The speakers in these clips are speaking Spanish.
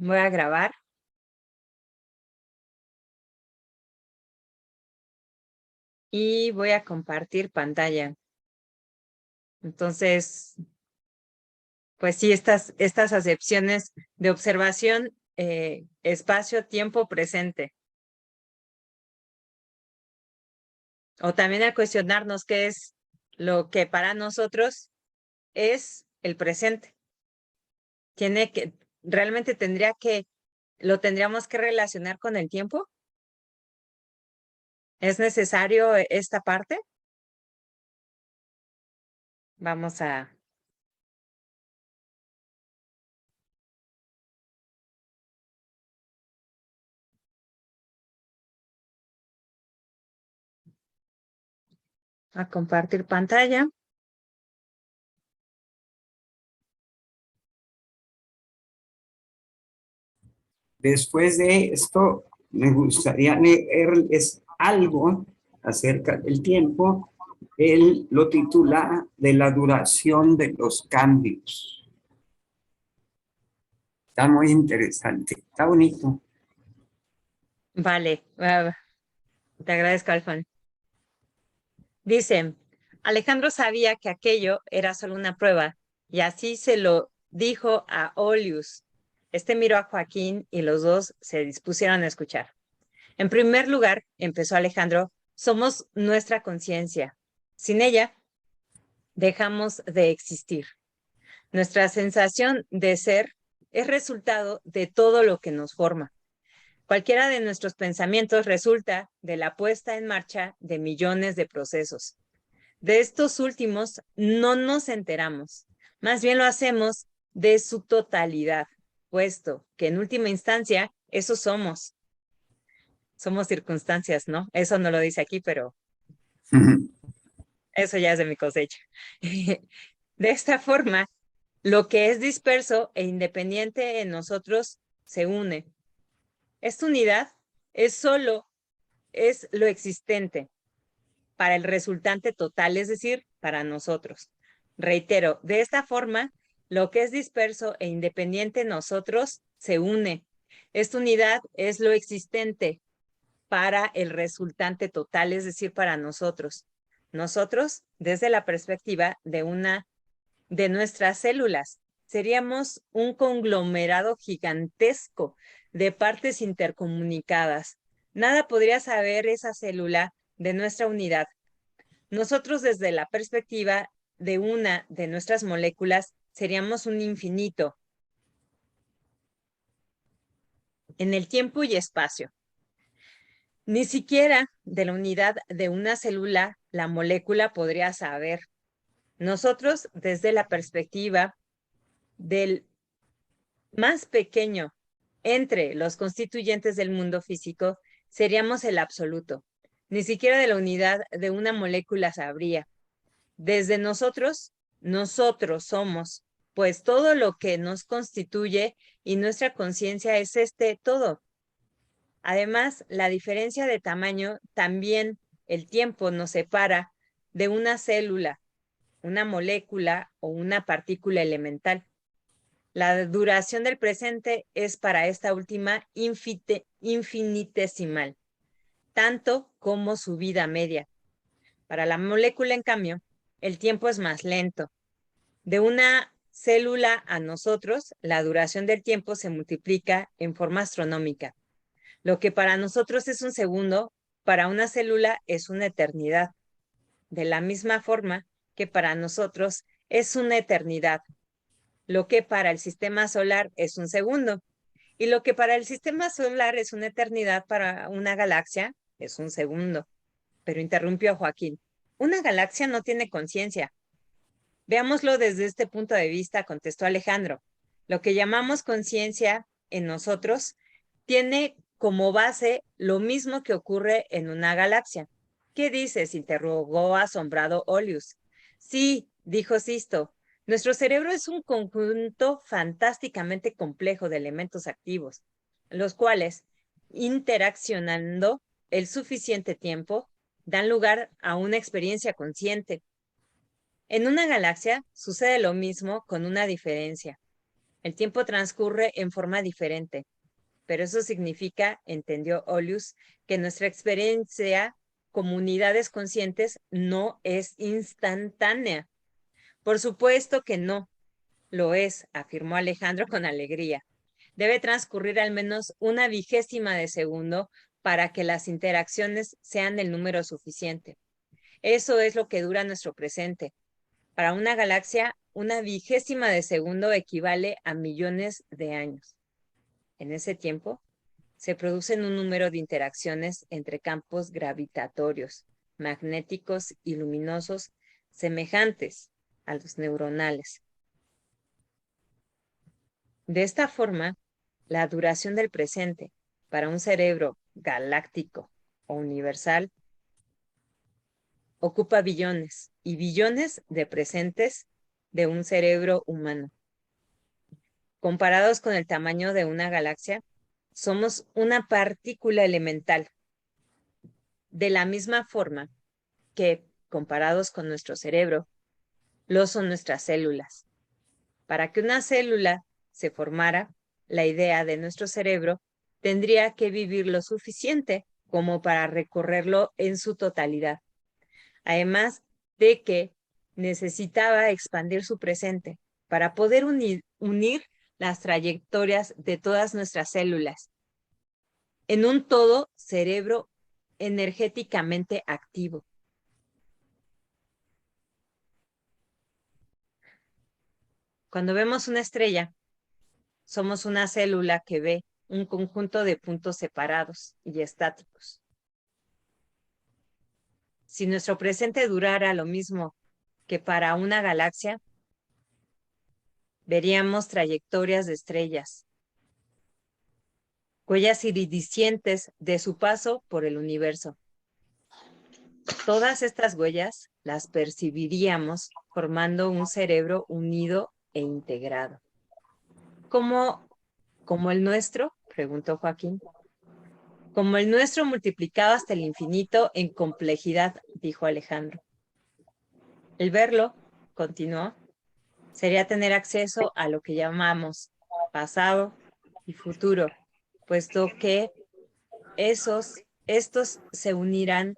Voy a grabar. Y voy a compartir pantalla. Entonces, pues sí, estas acepciones de observación, espacio, tiempo, presente. O también al cuestionarnos qué es lo que para nosotros es el presente. Realmente lo tendríamos que relacionar con el tiempo. ¿Es necesario esta parte? Vamos a compartir pantalla. Después de esto, me gustaría leerles algo acerca del tiempo. Él lo titula de la duración de los cambios. Está muy interesante, está bonito. Vale, te agradezco, Alfon. Dice, Alejandro sabía que aquello era solo una prueba y así se lo dijo a Olius. Este miró a Joaquín y los dos se dispusieron a escuchar. En primer lugar, empezó Alejandro, somos nuestra conciencia. Sin ella, dejamos de existir. Nuestra sensación de ser es resultado de todo lo que nos forma. Cualquiera de nuestros pensamientos resulta de la puesta en marcha de millones de procesos. De estos últimos no nos enteramos, más bien lo hacemos de su totalidad, puesto que en última instancia eso somos. Somos circunstancias, ¿no? Eso no lo dice aquí, pero eso ya es de mi cosecha. De esta forma, lo que es disperso e independiente en nosotros se une. Esta unidad es lo existente para el resultante total, es decir, para nosotros. Reitero, de esta forma, lo que es disperso e independiente en nosotros se une. Esta unidad es lo existente para el resultante total, es decir, para nosotros. Nosotros, desde la perspectiva de nuestras células, seríamos un conglomerado gigantesco de partes intercomunicadas. Nada podría saber esa célula de nuestra unidad. Nosotros, desde la perspectiva de una de nuestras moléculas, seríamos un infinito en el tiempo y espacio. Ni siquiera de la unidad de una célula, la molécula podría saber. Nosotros, desde la perspectiva del más pequeño entre los constituyentes del mundo físico, seríamos el absoluto. Ni siquiera de la unidad de una molécula sabría. Desde nosotros somos, pues todo lo que nos constituye y nuestra conciencia es este todo. Además, la diferencia de tamaño, también el tiempo nos separa de una célula, una molécula o una partícula elemental. La duración del presente es para esta última infinitesimal, tanto como su vida media. Para la molécula, en cambio, el tiempo es más lento. De una célula a nosotros, la duración del tiempo se multiplica en forma astronómica. Lo que para nosotros es un segundo, para una célula es una eternidad. De la misma forma que para nosotros es una eternidad. Lo que para el sistema solar es un segundo. Y lo que para el sistema solar es una eternidad, para una galaxia es un segundo. Pero interrumpió Joaquín. Una galaxia no tiene conciencia. Veámoslo desde este punto de vista, contestó Alejandro. Lo que llamamos conciencia en nosotros tiene como base lo mismo que ocurre en una galaxia. ¿Qué dices? Interrogó asombrado Olius. Sí, dijo Sisto. Nuestro cerebro es un conjunto fantásticamente complejo de elementos activos, los cuales, interaccionando el suficiente tiempo, dan lugar a una experiencia consciente. En una galaxia sucede lo mismo con una diferencia. El tiempo transcurre en forma diferente, pero eso significa, entendió Olius, que nuestra experiencia como unidades conscientes no es instantánea. Por supuesto que no lo es, afirmó Alejandro con alegría. Debe transcurrir al menos una vigésima de segundo para que las interacciones sean del número suficiente. Eso es lo que dura nuestro presente. Para una galaxia, una vigésima de segundo equivale a millones de años. En ese tiempo, se producen un número de interacciones entre campos gravitatorios, magnéticos y luminosos semejantes a los neuronales. De esta forma, la duración del presente para un cerebro galáctico o universal ocupa billones y billones de presentes de un cerebro humano. Comparados con el tamaño de una galaxia, somos una partícula elemental. De la misma forma que, comparados con nuestro cerebro, lo son nuestras células. Para que una célula se formara, la idea de nuestro cerebro tendría que vivir lo suficiente como para recorrerlo en su totalidad. Además de que necesitaba expandir su presente para poder unir las trayectorias de todas nuestras células en un todo cerebro energéticamente activo. Cuando vemos una estrella, somos una célula que ve un conjunto de puntos separados y estáticos. Si nuestro presente durara lo mismo que para una galaxia, veríamos trayectorias de estrellas, huellas iridiscentes de su paso por el universo. Todas estas huellas las percibiríamos formando un cerebro unido e integrado. ¿Como el nuestro? Preguntó Joaquín. Como el nuestro multiplicado hasta el infinito en complejidad, dijo Alejandro. El verlo, continuó, sería tener acceso a lo que llamamos pasado y futuro, puesto que estos se unirían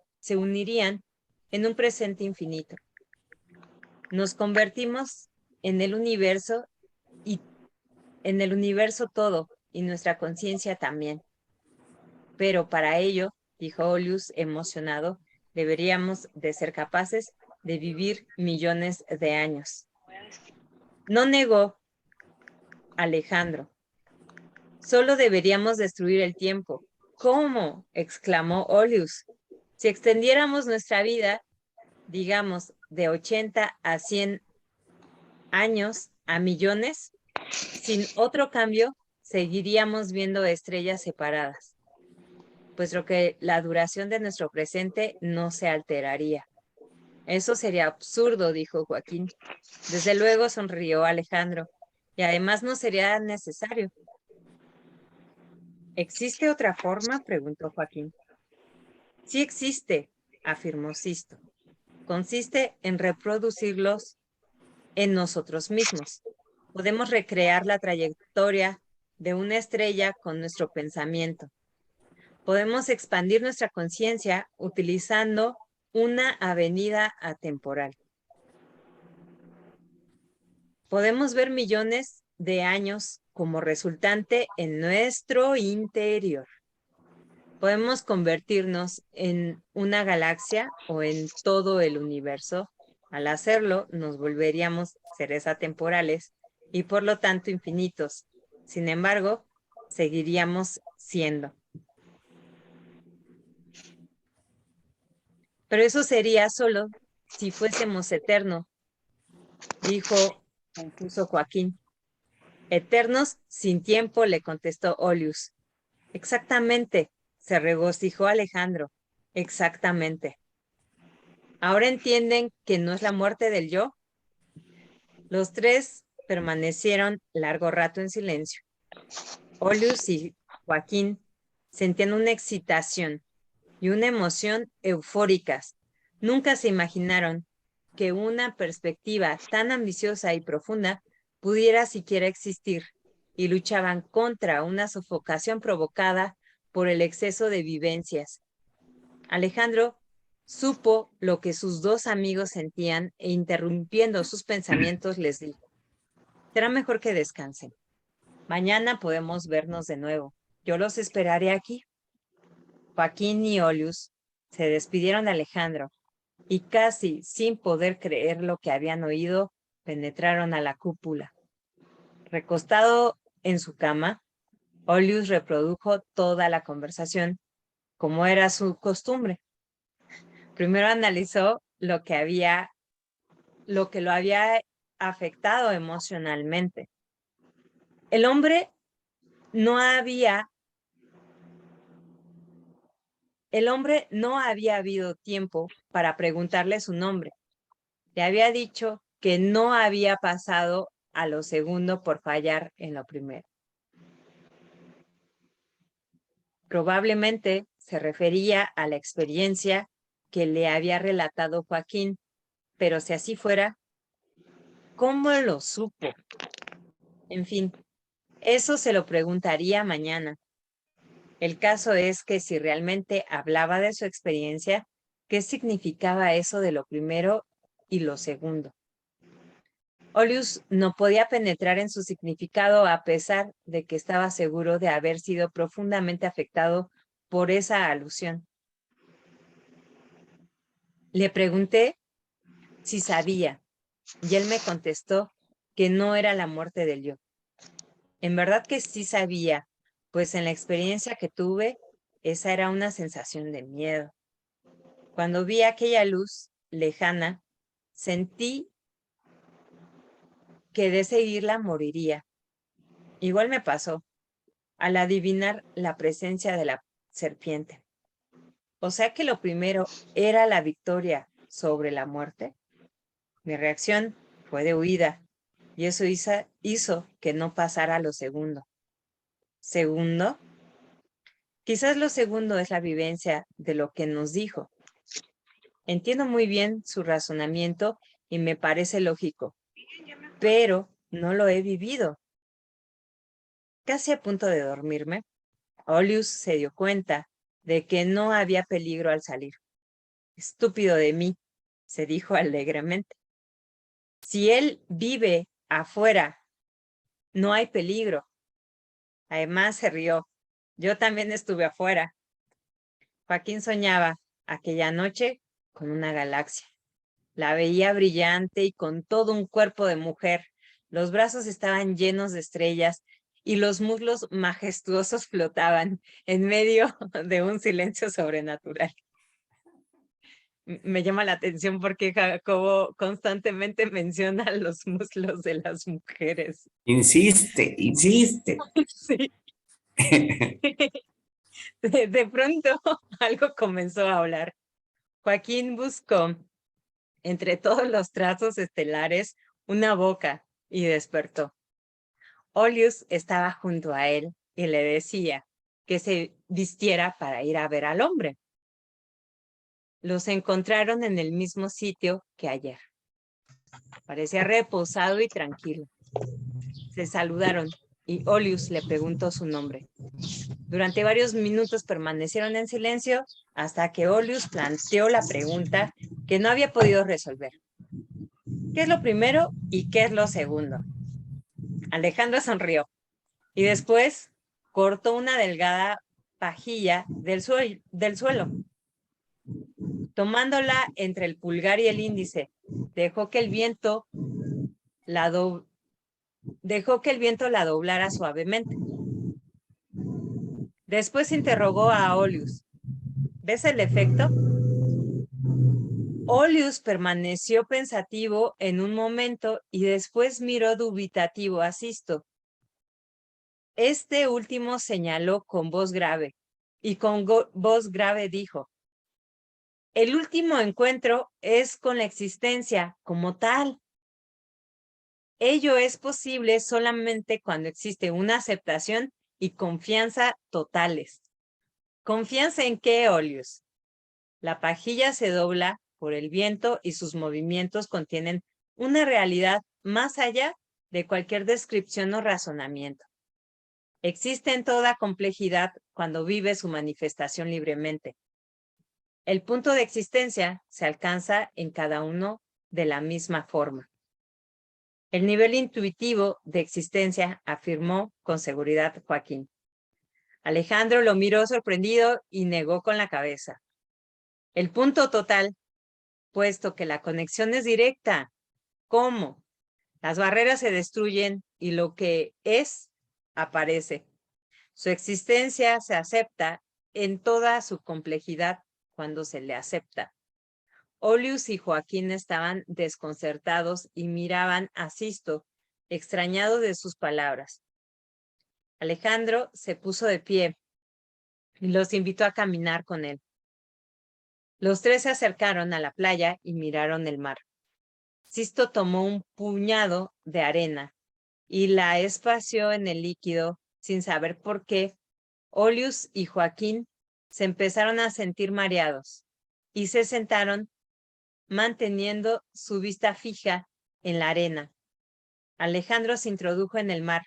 en un presente infinito. Nos convertimos en el universo y en el universo todo y nuestra conciencia también. Pero para ello, dijo Olius emocionado, deberíamos de ser capaces de vivir millones de años. No negó Alejandro. Solo deberíamos destruir el tiempo. ¿Cómo? Exclamó Olius. Si extendiéramos nuestra vida, digamos, de 80 a 100 años a millones, sin otro cambio, seguiríamos viendo estrellas separadas, puesto que la duración de nuestro presente no se alteraría. Eso sería absurdo, dijo Joaquín. Desde luego, sonrió Alejandro, y además no sería necesario. ¿Existe otra forma? Preguntó Joaquín. Sí existe, afirmó Sisto. Consiste en reproducirlos en nosotros mismos. Podemos recrear la trayectoria de una estrella con nuestro pensamiento. Podemos expandir nuestra conciencia utilizando una avenida atemporal. Podemos ver millones de años como resultante en nuestro interior. Podemos convertirnos en una galaxia o en todo el universo. Al hacerlo, nos volveríamos seres atemporales y por lo tanto infinitos. Sin embargo, seguiríamos siendo. Pero eso sería solo si fuésemos eternos, dijo confuso Joaquín. Eternos sin tiempo, le contestó Olius. Exactamente, se regocijó Alejandro. Exactamente. ¿Ahora entienden que no es la muerte del yo? Los tres permanecieron largo rato en silencio. Olius y Joaquín sentían una excitación y una emoción eufóricas. Nunca se imaginaron que una perspectiva tan ambiciosa y profunda pudiera siquiera existir y luchaban contra una sofocación provocada por el exceso de vivencias. Alejandro supo lo que sus dos amigos sentían e interrumpiendo sus pensamientos les dijo: será mejor que descansen. Mañana podemos vernos de nuevo. Yo los esperaré aquí. Joaquín y Olius se despidieron de Alejandro y casi sin poder creer lo que habían oído, penetraron a la cúpula. Recostado en su cama, Olius reprodujo toda la conversación, como era su costumbre. Primero analizó lo que lo había afectado emocionalmente. El hombre no había habido tiempo para preguntarle su nombre. Le había dicho que no había pasado a lo segundo por fallar en lo primero. Probablemente se refería a la experiencia que le había relatado Joaquín, pero si así fuera, ¿cómo lo supo? En fin, eso se lo preguntaría mañana. El caso es que si realmente hablaba de su experiencia, ¿qué significaba eso de lo primero y lo segundo? Olius no podía penetrar en su significado a pesar de que estaba seguro de haber sido profundamente afectado por esa alusión. Le pregunté si sabía, y él me contestó que no era la muerte del yo. En verdad que sí sabía, pues en la experiencia que tuve, esa era una sensación de miedo. Cuando vi aquella luz lejana, sentí que de seguirla moriría. Igual me pasó al adivinar la presencia de la serpiente. O sea que lo primero era la victoria sobre la muerte. Mi reacción fue de huida y eso hizo que no pasara lo segundo. ¿Segundo? Quizás lo segundo es la vivencia de lo que nos dijo. Entiendo muy bien su razonamiento y me parece lógico, pero no lo he vivido. Casi a punto de dormirme, Olius se dio cuenta de que no había peligro al salir. Estúpido de mí, se dijo alegremente. Si él vive afuera, no hay peligro. Además se rió. Yo también estuve afuera. Joaquín soñaba aquella noche con una galaxia. La veía brillante y con todo un cuerpo de mujer. Los brazos estaban llenos de estrellas y los muslos majestuosos flotaban en medio de un silencio sobrenatural. Me llama la atención porque Jacobo constantemente menciona los muslos de las mujeres. Insiste, insiste. Sí. De pronto algo comenzó a hablar. Joaquín buscó entre todos los trazos estelares una boca y despertó. Olius estaba junto a él y le decía que se vistiera para ir a ver al hombre. Los encontraron en el mismo sitio que ayer. Parecía reposado y tranquilo. Se saludaron y Olius le preguntó su nombre. Durante varios minutos permanecieron en silencio hasta que Olius planteó la pregunta que no había podido resolver. ¿Qué es lo primero y qué es lo segundo? Alejandro sonrió y después cortó una delgada pajilla del suelo. Tomándola entre el pulgar y el índice, dejó que el viento la doblara suavemente. Después interrogó a Olius. ¿Ves el efecto? Olius permaneció pensativo en un momento y después miró dubitativo a Sisto. Este último señaló con voz grave y con voz grave dijo: el último encuentro es con la existencia como tal. Ello es posible solamente cuando existe una aceptación y confianza totales. ¿Confianza en qué, Olius? La pajilla se dobla por el viento y sus movimientos contienen una realidad más allá de cualquier descripción o razonamiento. Existe en toda complejidad cuando vive su manifestación libremente. El punto de existencia se alcanza en cada uno de la misma forma. El nivel intuitivo de existencia, afirmó con seguridad Joaquín. Alejandro lo miró sorprendido y negó con la cabeza. El punto total, puesto que la conexión es directa. ¿Cómo? Las barreras se destruyen y lo que es aparece. Su existencia se acepta en toda su complejidad cuando se le acepta. Olius y Joaquín estaban desconcertados y miraban a Sisto, extrañado de sus palabras. Alejandro se puso de pie y los invitó a caminar con él. Los tres se acercaron a la playa y miraron el mar. Sisto tomó un puñado de arena y la esparció en el líquido sin saber por qué. Olius y Joaquín se empezaron a sentir mareados y se sentaron manteniendo su vista fija en la arena. Alejandro se introdujo en el mar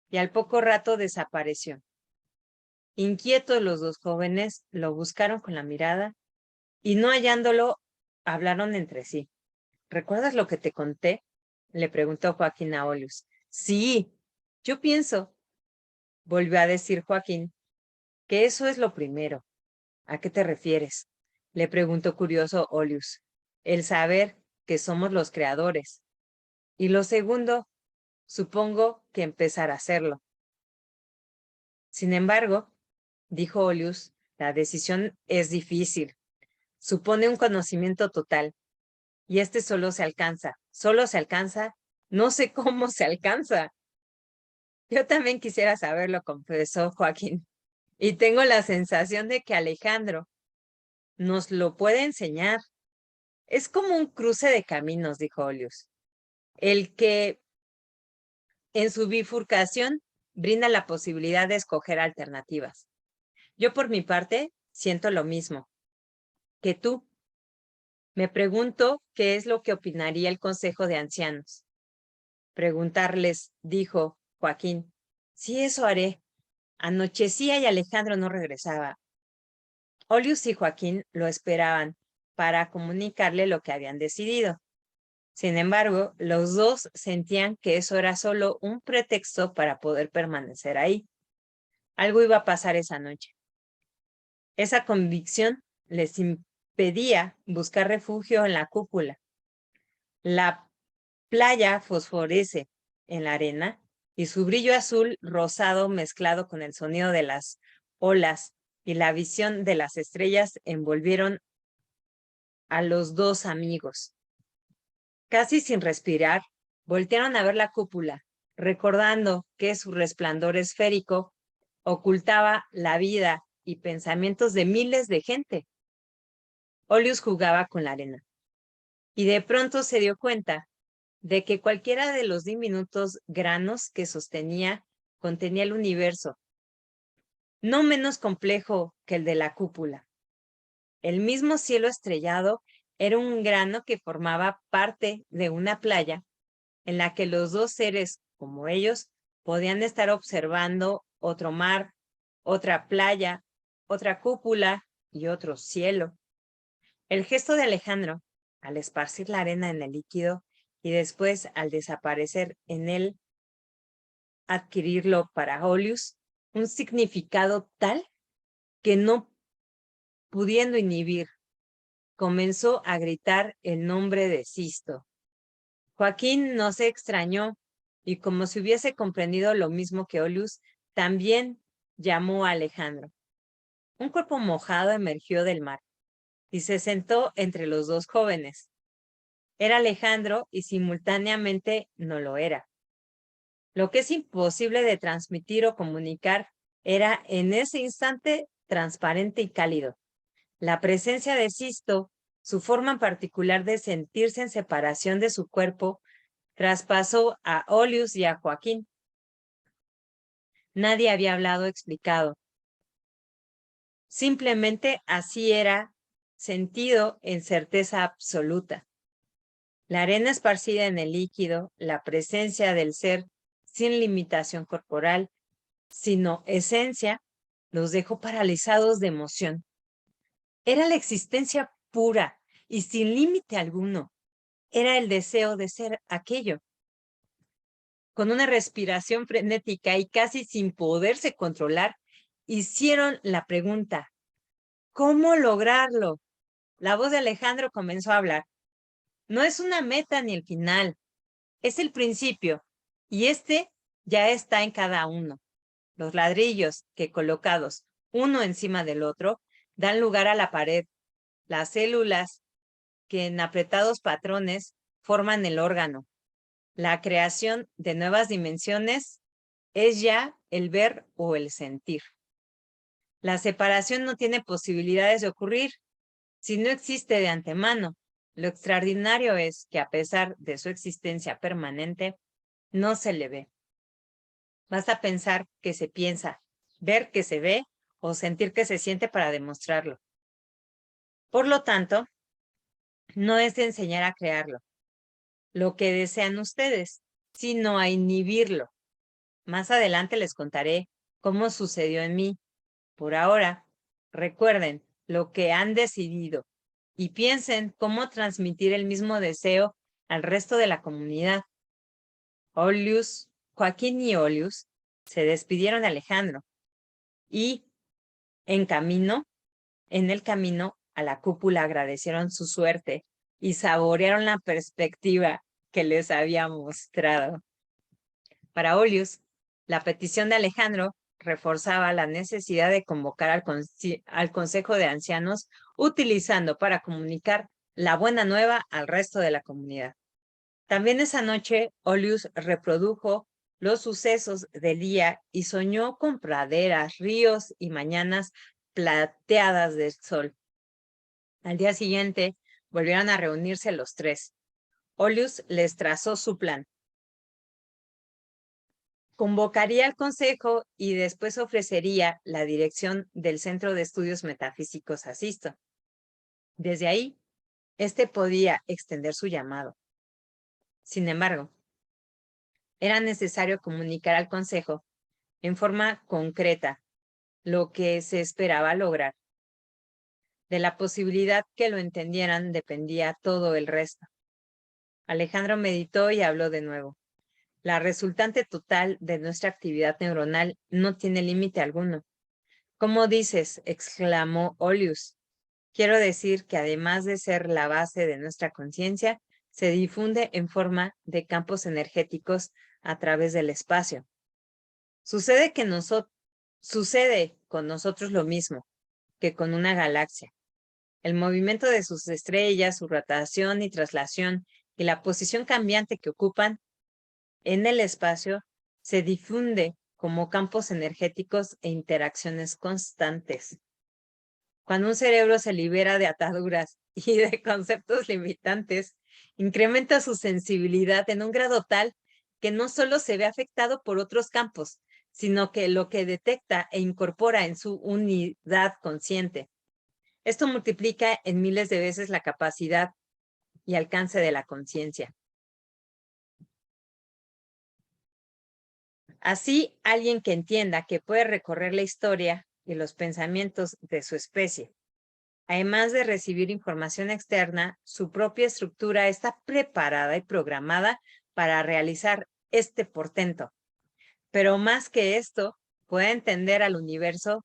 y al poco rato desapareció. Inquietos los dos jóvenes lo buscaron con la mirada y no hallándolo, hablaron entre sí. ¿Recuerdas lo que te conté? Le preguntó Joaquín a Olius. Sí, yo pienso, volvió a decir Joaquín, que eso es lo primero. ¿A qué te refieres? Le preguntó curioso Olius. El saber que somos los creadores. Y lo segundo, supongo que empezar a hacerlo. Sin embargo, dijo Olius, la decisión es difícil. Supone un conocimiento total. Y este solo se alcanza. No sé cómo se alcanza. Yo también quisiera saberlo, confesó Joaquín. Y tengo la sensación de que Alejandro nos lo puede enseñar. Es como un cruce de caminos, dijo Olius, el que en su bifurcación brinda la posibilidad de escoger alternativas. Yo por mi parte siento lo mismo que tú. Me pregunto qué es lo que opinaría el Consejo de Ancianos. Preguntarles, dijo Joaquín. Sí, eso haré. Anochecía y Alejandro no regresaba. Olius y Joaquín lo esperaban para comunicarle lo que habían decidido. Sin embargo, los dos sentían que eso era solo un pretexto para poder permanecer ahí. Algo iba a pasar esa noche. Esa convicción les impedía buscar refugio en la cúpula. La playa fosforece en la arena y su brillo azul rosado mezclado con el sonido de las olas y la visión de las estrellas envolvieron a los dos amigos. Casi sin respirar, voltearon a ver la cúpula, recordando que su resplandor esférico ocultaba la vida y pensamientos de miles de gente. Olius jugaba con la arena y de pronto se dio cuenta de que cualquiera de los diminutos granos que sostenía contenía el universo, no menos complejo que el de la cúpula. El mismo cielo estrellado era un grano que formaba parte de una playa en la que los dos seres, como ellos, podían estar observando otro mar, otra playa, otra cúpula y otro cielo. El gesto de Alejandro, al esparcir la arena en el líquido y después al desaparecer en él, adquirirlo para Olius, un significado tal que no pudiendo inhibir, comenzó a gritar el nombre de Sisto. Joaquín no se extrañó y como si hubiese comprendido lo mismo que Olius, también llamó a Alejandro. Un cuerpo mojado emergió del mar y se sentó entre los dos jóvenes. Era Alejandro y simultáneamente no lo era. Lo que es imposible de transmitir o comunicar era en ese instante transparente y cálido. La presencia de Sisto, su forma particular de sentirse en separación de su cuerpo, traspasó a Olius y a Joaquín. Nadie había hablado o explicado. Simplemente así era sentido en certeza absoluta. La arena esparcida en el líquido, la presencia del ser sin limitación corporal, sino esencia, los dejó paralizados de emoción. Era la existencia pura y sin límite alguno. Era el deseo de ser aquello. Con una respiración frenética y casi sin poderse controlar, hicieron la pregunta: ¿cómo lograrlo? La voz de Alejandro comenzó a hablar. No es una meta ni el final, es el principio, y este ya está en cada uno. Los ladrillos que colocados uno encima del otro dan lugar a la pared. Las células que en apretados patrones forman el órgano. La creación de nuevas dimensiones es ya el ver o el sentir. La separación no tiene posibilidades de ocurrir si no existe de antemano. Lo extraordinario es que a pesar de su existencia permanente, no se le ve. Basta pensar que se piensa, ver que se ve o sentir que se siente para demostrarlo. Por lo tanto, no es de enseñar a crearlo, lo que desean ustedes, sino a inhibirlo. Más adelante les contaré cómo sucedió en mí. Por ahora, recuerden lo que han decidido y piensen cómo transmitir el mismo deseo al resto de la comunidad. Joaquín y Olius se despidieron de Alejandro y en el camino a la cúpula agradecieron su suerte y saborearon la perspectiva que les había mostrado. Para Olius, la petición de Alejandro reforzaba la necesidad de convocar al Consejo de Ancianos, utilizando para comunicar la buena nueva al resto de la comunidad. También esa noche, Olius reprodujo los sucesos del día y soñó con praderas, ríos y mañanas plateadas del sol. Al día siguiente, volvieron a reunirse los tres. Olius les trazó su plan. Convocaría al consejo y después ofrecería la dirección del Centro de Estudios Metafísicos a Sisto. Desde ahí, este podía extender su llamado. Sin embargo, era necesario comunicar al consejo en forma concreta lo que se esperaba lograr. De la posibilidad que lo entendieran dependía todo el resto. Alejandro meditó y habló de nuevo. La resultante total de nuestra actividad neuronal no tiene límite alguno. ¿Cómo dices?, exclamó Olius. Quiero decir que además de ser la base de nuestra conciencia, se difunde en forma de campos energéticos a través del espacio. Sucede con nosotros lo mismo que con una galaxia. El movimiento de sus estrellas, su rotación y traslación y la posición cambiante que ocupan en el espacio se difunde como campos energéticos e interacciones constantes. Cuando un cerebro se libera de ataduras y de conceptos limitantes, incrementa su sensibilidad en un grado tal que no solo se ve afectado por otros campos, sino que lo que detecta e incorpora en su unidad consciente. Esto multiplica en miles de veces la capacidad y alcance de la conciencia. Así, alguien que entienda que puede recorrer la historia y los pensamientos de su especie, además de recibir información externa, su propia estructura está preparada y programada para realizar este portento. Pero más que esto, puede entender al universo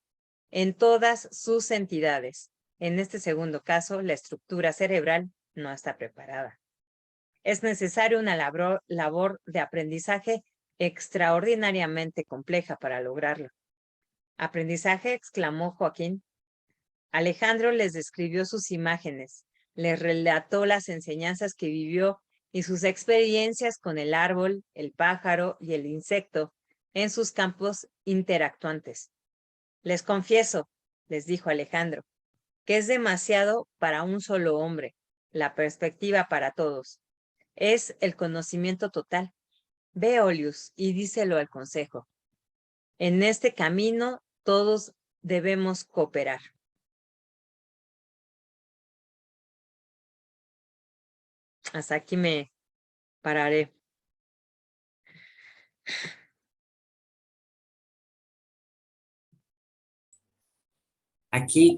en todas sus entidades. En este segundo caso, la estructura cerebral no está preparada. Es necesario una labor de aprendizaje extraordinariamente compleja para lograrlo. ¿Aprendizaje?, exclamó Joaquín. Alejandro les describió sus imágenes, les relató las enseñanzas que vivió y sus experiencias con el árbol, el pájaro y el insecto en sus campos interactuantes. Les confieso, les dijo Alejandro, que es demasiado para un solo hombre, la perspectiva para todos. Es el conocimiento total. Ve, Olius, y díselo al consejo. En este camino todos debemos cooperar. Hasta aquí me pararé. aquí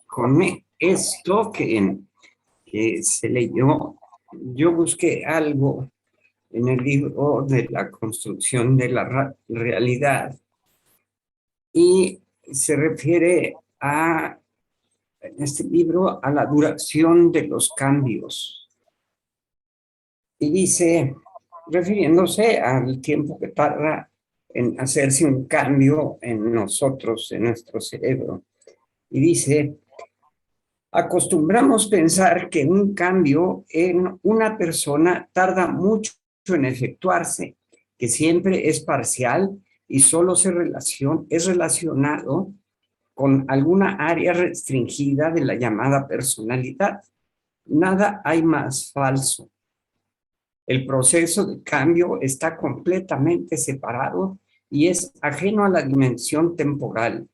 con esto que se leyó, yo busqué algo en el libro de la construcción de la realidad y se refiere en este libro a la duración de los cambios. Y dice, refiriéndose al tiempo que tarda en hacerse un cambio en nosotros, en nuestro cerebro. Y dice, acostumbramos pensar que un cambio en una persona tarda mucho en efectuarse, que siempre es parcial y solo es relacionado con alguna área restringida de la llamada personalidad. Nada hay más falso. El proceso de cambio está completamente separado y es ajeno a la dimensión temporal.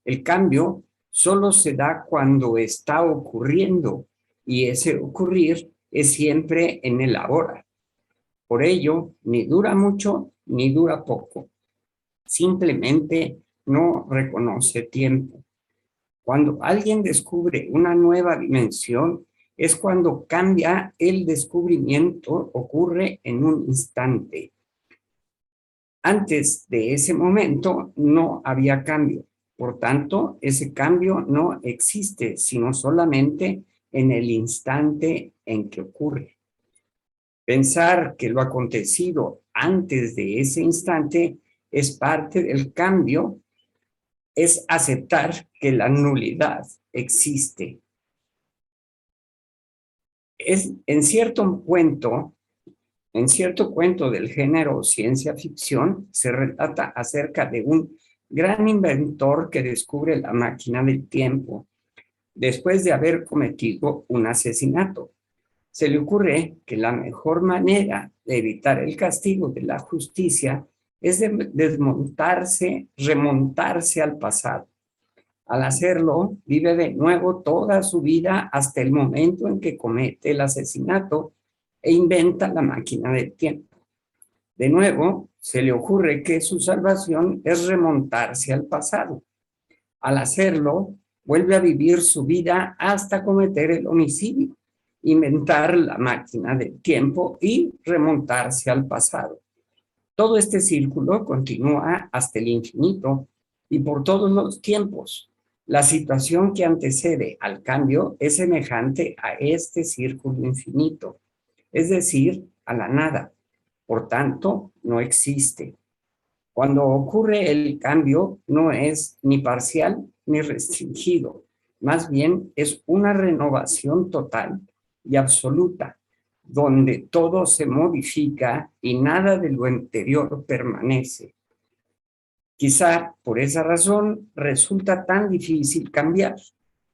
El cambio solo se da cuando está ocurriendo y ese ocurrir es siempre en el ahora. Por ello, ni dura mucho ni dura poco. Simplemente no reconoce tiempo. Cuando alguien descubre una nueva dimensión, es cuando cambia el descubrimiento, ocurre en un instante. Antes de ese momento no había cambio. Por tanto, ese cambio no existe, sino solamente en el instante en que ocurre. Pensar que lo acontecido antes de ese instante es parte del cambio es aceptar que la nulidad existe. En cierto cuento del género ciencia ficción, se relata acerca de un gran inventor que descubre la máquina del tiempo después de haber cometido un asesinato. Se le ocurre que la mejor manera de evitar el castigo de la justicia es remontarse al pasado. Al hacerlo, vive de nuevo toda su vida hasta el momento en que comete el asesinato e inventa la máquina del tiempo. De nuevo, se le ocurre que su salvación es remontarse al pasado. Al hacerlo, vuelve a vivir su vida hasta cometer el homicidio, inventar la máquina del tiempo y remontarse al pasado. Todo este círculo continúa hasta el infinito y por todos los tiempos. La situación que antecede al cambio es semejante a este círculo infinito, es decir, a la nada. Por tanto, no existe. Cuando ocurre el cambio, no es ni parcial ni restringido. Más bien, es una renovación total y absoluta, donde todo se modifica y nada de lo anterior permanece. Quizá por esa razón resulta tan difícil cambiar.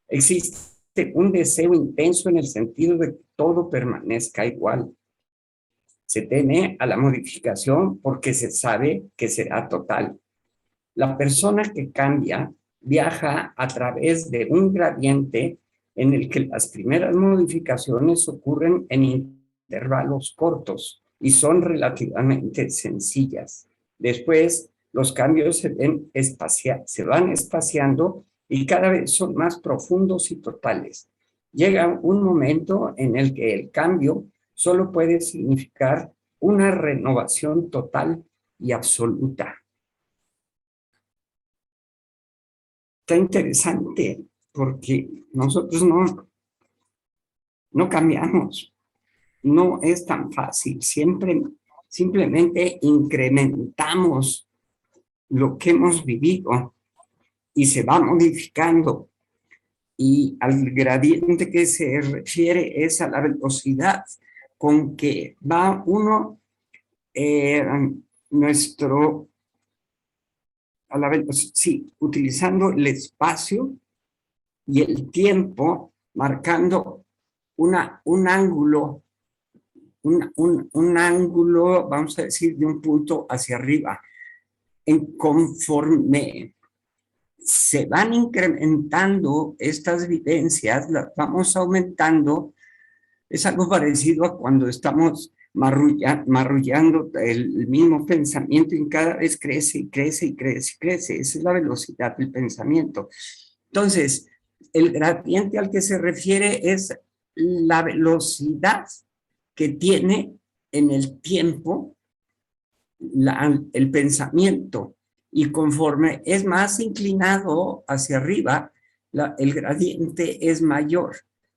Existe un deseo intenso en el sentido de que todo permanezca igual. Se teme a la modificación porque se sabe que será total. La persona que cambia viaja a través de un gradiente en el que las primeras modificaciones ocurren en intervalos cortos y son relativamente sencillas. Después, los cambios se van espaciando y cada vez son más profundos y totales. Llega un momento en el que el cambio solo puede significar una renovación total y absoluta. Está interesante porque nosotros no cambiamos, no es tan fácil, simplemente incrementamos lo que hemos vivido y se va modificando. Y al gradiente que se refiere es a la velocidad con que va uno, utilizando el espacio y el tiempo, marcando un ángulo, un ángulo, vamos a decir, de un punto hacia arriba. Conforme se van incrementando estas vivencias, las vamos aumentando. Es algo parecido a cuando estamos marrullando el mismo pensamiento y cada vez crece y crece y crece y crece. Esa es la velocidad del pensamiento. Entonces, el gradiente al que se refiere es la velocidad que tiene en el tiempo el pensamiento, y conforme es más inclinado hacia arriba, el gradiente es mayor.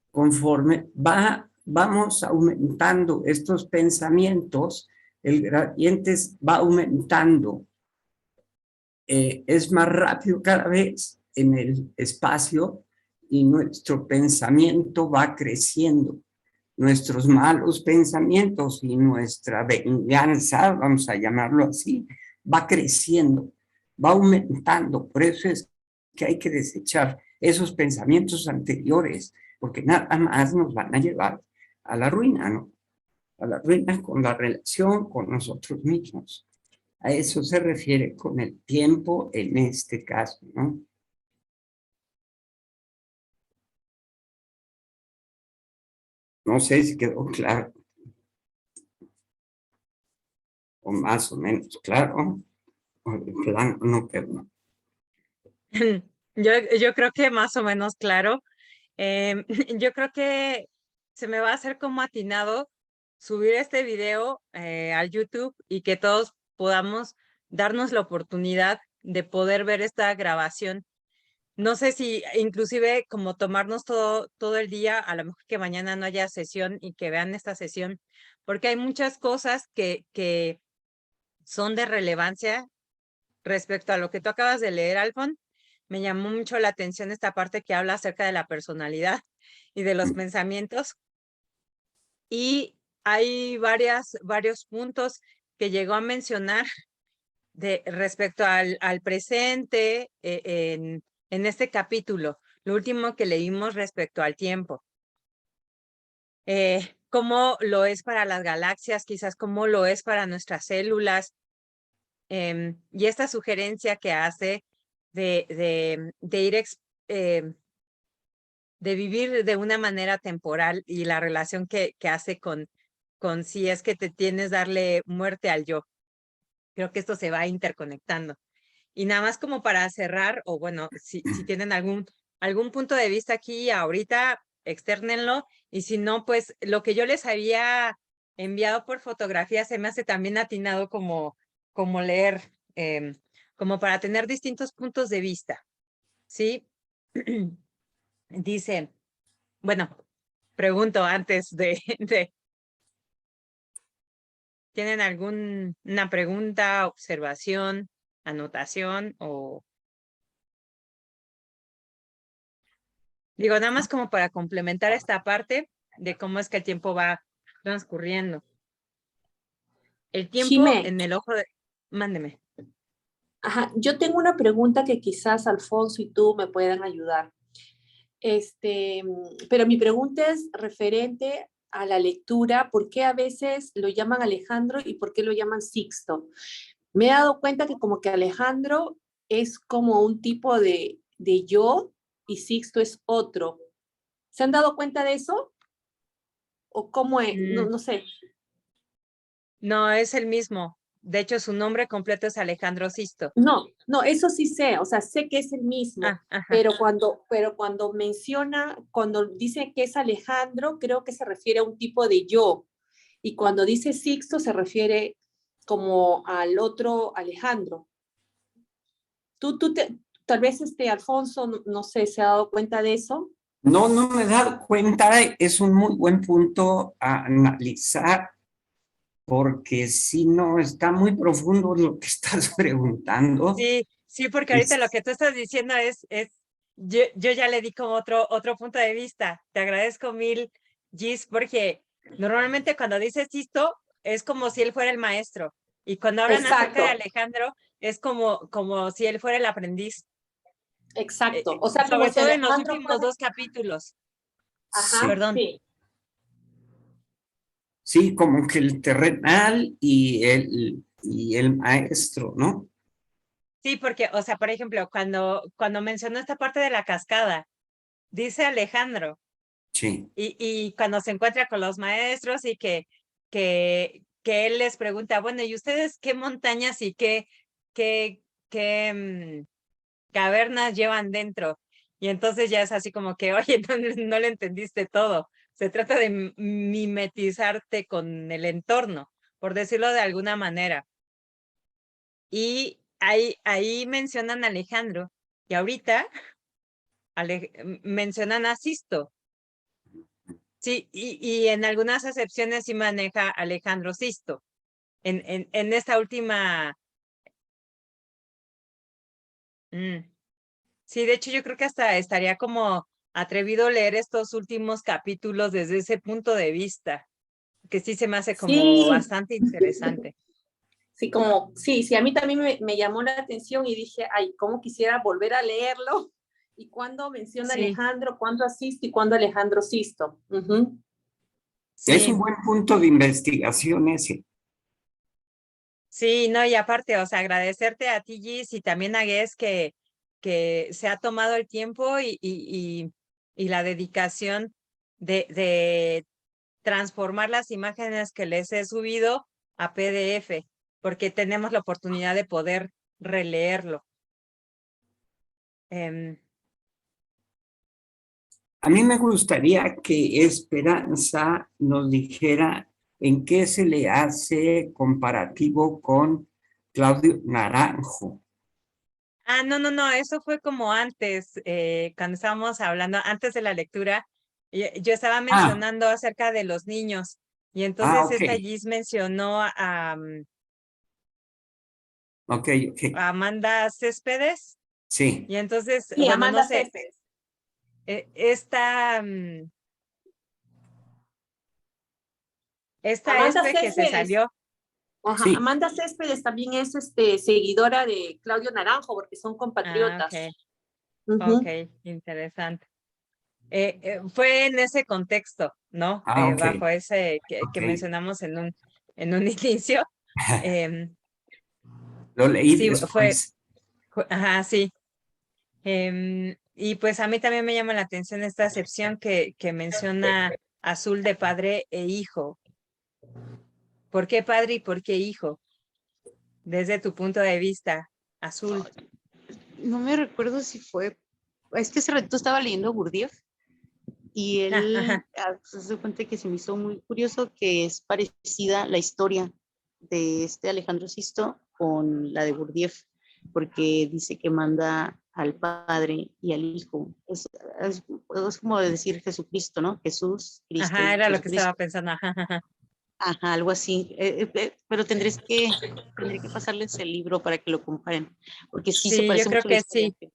Conforme vamos aumentando estos pensamientos, el gradiente va aumentando. Es más rápido cada vez en el espacio y nuestro pensamiento va creciendo. Nuestros malos pensamientos y nuestra venganza, vamos a llamarlo así, va creciendo, va aumentando. Por eso es que hay que desechar esos pensamientos anteriores, porque nada más nos van a llevar a la ruina, ¿no? A la ruina con la relación con nosotros mismos. A eso se refiere con el tiempo en este caso, ¿no? No sé si quedó claro, o más o menos claro, o de plano no quedó. Yo creo que más o menos claro. Yo creo que se me va a hacer como atinado subir este video al YouTube y que todos podamos darnos la oportunidad de poder ver esta grabación. No sé si inclusive como tomarnos todo el día, a lo mejor que mañana no haya sesión y que vean esta sesión, porque hay muchas cosas que son de relevancia respecto a lo que tú acabas de leer, Alfon. Me llamó mucho la atención esta parte que habla acerca de la personalidad y de los pensamientos. Y hay varios puntos que llegó a mencionar respecto al presente en este capítulo, lo último que leímos respecto al tiempo. Cómo lo es para las galaxias, quizás cómo lo es para nuestras células, y esta sugerencia que hace de ir de vivir de una manera temporal y la relación que hace con si es que te tienes darle muerte al yo. Creo que esto se va interconectando. Y nada más como para cerrar, o bueno, si tienen algún punto de vista aquí ahorita, externenlo, y si no, pues lo que yo les había enviado por fotografía se me hace también atinado como leer, como para tener distintos puntos de vista, ¿sí? Dice, bueno, pregunto antes ¿tienen alguna pregunta, observación, anotación o digo, nada más como para complementar esta parte de cómo es que el tiempo va transcurriendo? El tiempo Jimé, en el ojo de... Mándeme. ajá, yo tengo una pregunta que quizás Alfonso y tú me puedan ayudar. Pero mi pregunta es referente a la lectura, ¿por qué a veces lo llaman Alejandro y por qué lo llaman Sixto? Me he dado cuenta que como que Alejandro es como un tipo de yo y Sixto es otro. ¿Se han dado cuenta de eso? ¿O cómo es? No, Mm, no sé. no, es el mismo. De hecho, su nombre completo es Alejandro Sisto. No, no, eso sí sé, o sea, sé que es el mismo, Ah, ajá. pero cuando menciona, cuando dice que es Alejandro, creo que se refiere a un tipo de yo, y cuando dice Sixto se refiere como al otro Alejandro. Tal vez Alfonso, no, no sé, ¿se ha dado cuenta de eso? No, no me he dado cuenta, es un muy buen punto a analizar, porque si no, está muy profundo lo que estás preguntando. Sí, porque ahorita lo Es, que tú estás diciendo yo ya le di como otro punto de vista. Te agradezco mil, Gis, porque normalmente cuando dices Sisto es como si él fuera el maestro. Y cuando hablan acerca de Exacto, Alejandro, es como si él fuera el aprendiz. exacto. O sea, como Sobre si todo en los Alejandro últimos fuera... dos capítulos. Ajá, sí, Perdón. sí. sí, como que el terrenal y el maestro, ¿no? Sí, porque, o sea, por ejemplo, cuando mencionó esta parte de la cascada, dice Alejandro, Sí, y cuando se encuentra con los maestros y que él les pregunta, bueno, ¿y ustedes qué montañas y qué cavernas llevan dentro? Y entonces ya es así como que, oye, no le entendiste todo. Se trata de mimetizarte con el entorno, por decirlo de alguna manera. Y ahí mencionan a Alejandro. Y ahorita mencionan a Sisto. Sí, y en algunas excepciones sí maneja Alejandro Sisto. En esta última... Sí, de hecho yo creo que hasta estaría como atrevido leer estos últimos capítulos desde ese punto de vista, que sí se me hace como Sí, bastante interesante. sí, sí, a mí también me llamó la atención y dije, ay, cómo quisiera volver a leerlo. Y cuando menciona Sí, Alejandro, cuándo Asisto y cuándo Alejandro Sisto. Ujú. Es un sí, buen punto de investigación ese. sí, no, y aparte, o sea, agradecerte a ti, Gis, y también a Guess que se ha tomado el tiempo y la dedicación de transformar las imágenes que les he subido a PDF, porque tenemos la oportunidad de poder releerlo. A mí me gustaría que Esperanza nos dijera en qué se le hace comparativo con Claudio Naranjo. No, eso fue como antes, cuando estábamos hablando, antes de la lectura, yo estaba Ah, mencionando acerca de los niños, y entonces ok, esta Gis mencionó ok, ok. a Amanda Céspedes, Sí. y entonces, Sí, bueno, no Amanda sé, Céspedes. esta, esta Amanda que se Céspedes. salió. Ajá. Sí, Amanda Céspedes también es seguidora de Claudio Naranjo, porque son Ah, compatriotas. ok, ok, Ujú. interesante. Fue en ese contexto, ¿no? ok, Bajo ese que ok. mencionamos en un inicio. Em, Lo leí sí, después. ajá, sí. Y pues a mí también me llama la atención esta acepción que menciona azul de padre e hijo. ¿Por qué padre y por qué hijo? Desde tu punto de vista, azul. No me recuerdo si fue, es que hace ratito estaba leyendo Gurdjieff y él se cuenta que se me hizo muy curioso que es parecida la historia de este Alejandro Sisto con la de Gurdjieff, porque dice que manda al Padre y al Hijo. Es como decir Jesucristo, ¿no? Jesús, Cristo Ajá, y era lo que estaba Jesucristo. pensando. Ajá, ajá. Ajá, algo así. Pero tendré que pasarles el libro para que lo comparen, porque sí se Sí, yo parece creo mucho la que historia. sí.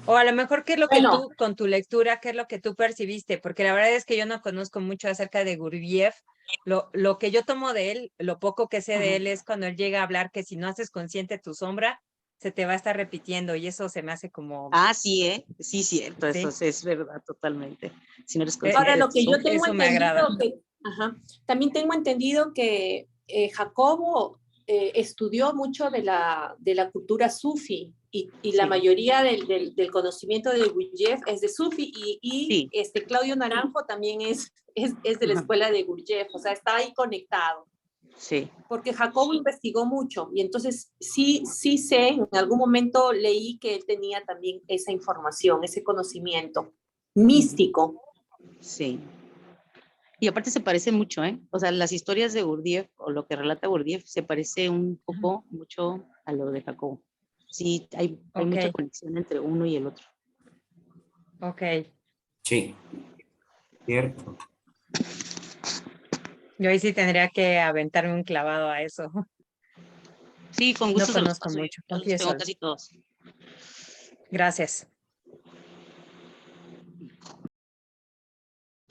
O a lo mejor, ¿qué es lo que Bueno, tú, con tu lectura, qué es lo que tú percibiste? Porque la verdad es que yo no conozco mucho acerca de Gurdjieff. Lo que yo tomo de él, lo poco que sé de Ajá. él es cuando él llega a hablar que si no haces consciente tu sombra, se te va a estar repitiendo y eso se me hace como, Ah, sí, ¿eh? Sí, cierto, eso sí, sí es verdad, totalmente. Si no eres ahora consciente de lo tu que yo sombra. tengo eso me entendido agrada. que, ajá, también tengo entendido que Jacobo estudió mucho de la cultura sufi y la Sí, mayoría del conocimiento de Gurdjieff es de sufi sí, Claudio Naranjo también es de la ajá, escuela de Gurdjieff, o sea, está ahí conectado. sí. Porque Jacobo investigó mucho y entonces sí sé, en algún momento leí que él tenía también esa información, ese conocimiento Ujú, místico. sí. Y aparte se parece mucho, ¿eh? O sea, las historias de Gurdjieff o lo que relata Gurdjieff se parece un poco, mucho a lo de Jacobo. Sí, hay Ok, mucha conexión entre uno y el otro. ok. Sí, cierto. Yo ahí sí tendría que aventarme un clavado a eso. Sí, con No gusto se los conozco paso, yo mucho, ya los tengo confiésalo. casi todos. Gracias.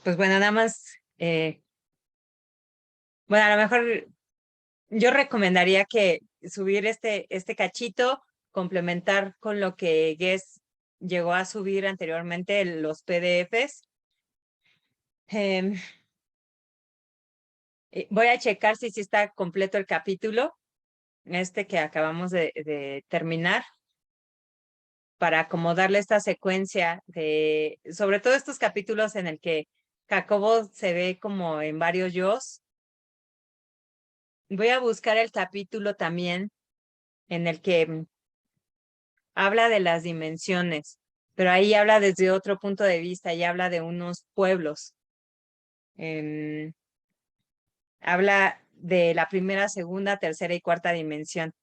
Pues bueno, nada más, bueno, a lo mejor yo recomendaría que subir este cachito, complementar con lo que Guess llegó a subir anteriormente, los PDFs. Em, Voy a checar si sí está completo el capítulo, este que acabamos de terminar, para acomodarle esta secuencia de, sobre todo estos capítulos en el que Jacobo se ve como en varios yos. Voy a buscar el capítulo también en el que habla de las dimensiones. pero ahí habla desde otro punto de vista y habla de unos pueblos. Habla de la primera, segunda, tercera y cuarta dimensión.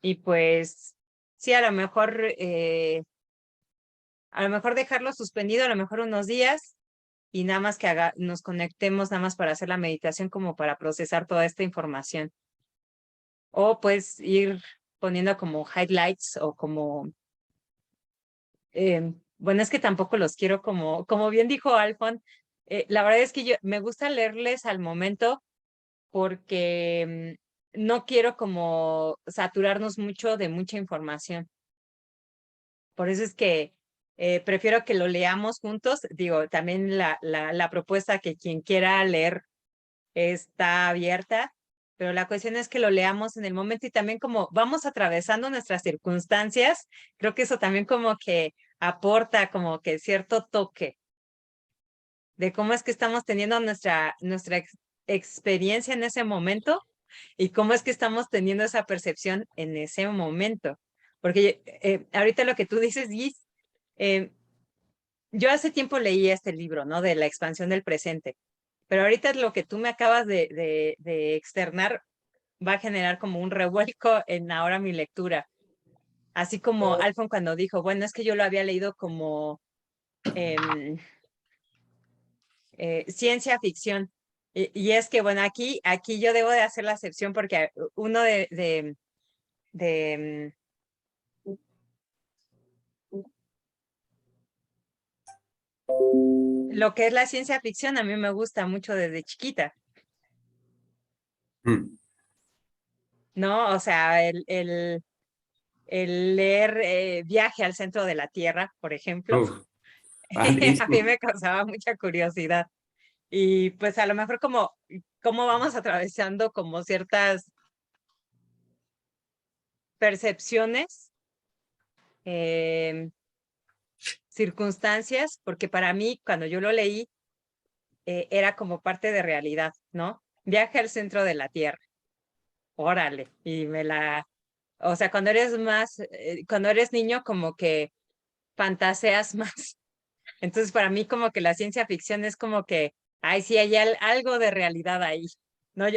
Y pues sí, a lo mejor dejarlo suspendido, a lo mejor unos días y nada más que nos conectemos nada más para hacer la meditación como para procesar toda esta información. O pues ir poniendo como highlights o como, bueno, es que tampoco los quiero como bien dijo Alfon, la verdad es que me gusta leerles al momento porque no quiero como saturarnos mucho de mucha información. Por eso es que prefiero que lo leamos juntos. Digo, también la propuesta que quien quiera leer está abierta, pero la cuestión es que lo leamos en el momento y también como vamos atravesando nuestras circunstancias, creo que eso también como que aporta como que cierto toque de cómo es que estamos teniendo nuestra experiencia en ese momento y cómo es que estamos teniendo esa percepción en ese momento. Porque ahorita lo que tú dices, Gis, yo hace tiempo leí este libro, ¿no? De la expansión del presente, pero ahorita lo que tú me acabas de externar va a generar como un revuelco en ahora mi lectura. Así como Alfon cuando dijo, bueno, es que yo lo había leído como ciencia ficción. Y es que, bueno, aquí yo debo de hacer la excepción porque uno de lo que es la ciencia ficción a mí me gusta mucho desde chiquita, Mm. ¿no? O sea, el leer Viaje al centro de la Tierra, por ejemplo, Uf, a mí padrísimo. me causaba mucha curiosidad. Y pues a lo mejor cómo vamos atravesando como ciertas percepciones, circunstancias, porque para mí cuando yo lo leí era como parte de realidad, ¿no? Viaje al centro de la Tierra, órale, o sea, cuando eres niño como que fantaseas más. Entonces para mí como que la ciencia ficción es como que, ay, sí, hay algo de realidad ahí, ¿no?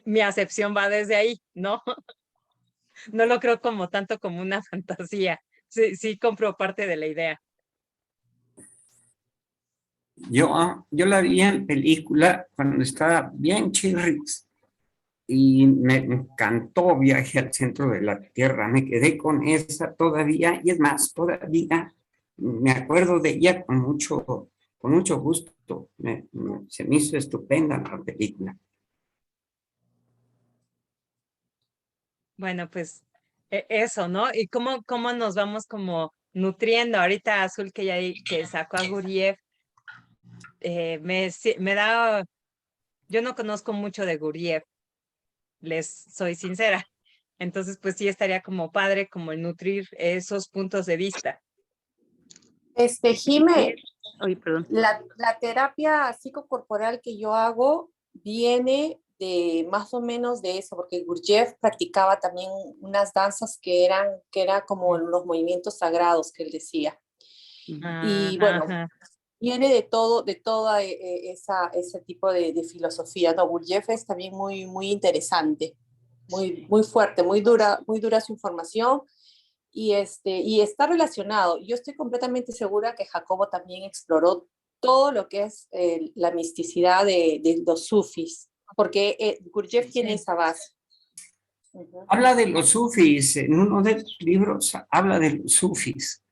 Mi acepción va desde ahí, ¿no? No lo creo como tanto como una fantasía. Sí, sí compro parte de la idea. Yo la vi en película cuando estaba bien chirris y me encantó Viaje al centro de la Tierra. Me quedé con esa todavía y es más, todavía me acuerdo de ella con mucho gusto. Se me hizo estupenda la película. Bueno, pues eso, ¿no? Y cómo nos vamos como nutriendo. Ahorita Azul que sacó a Guriev, me da, yo no conozco mucho de Guriev, les soy sincera. Entonces, pues sí estaría como padre como el nutrir esos puntos de vista. Jime, Ay, perdón. la terapia psicocorporal que yo hago viene de más o menos de eso, porque Gurdjieff practicaba también unas danzas que era como los movimientos sagrados que él decía. Y bueno, Ajá. viene de toda ese tipo de filosofía. No, Gurdjieff es también muy, muy interesante, muy fuerte, muy dura su información y está relacionado. Yo estoy completamente segura que Jacobo también exploró todo lo que es la misticidad de los sufis, porque Gurdjieff tiene esa base. Uh-huh. Habla de los sufis, en uno de los libros habla de los sufis.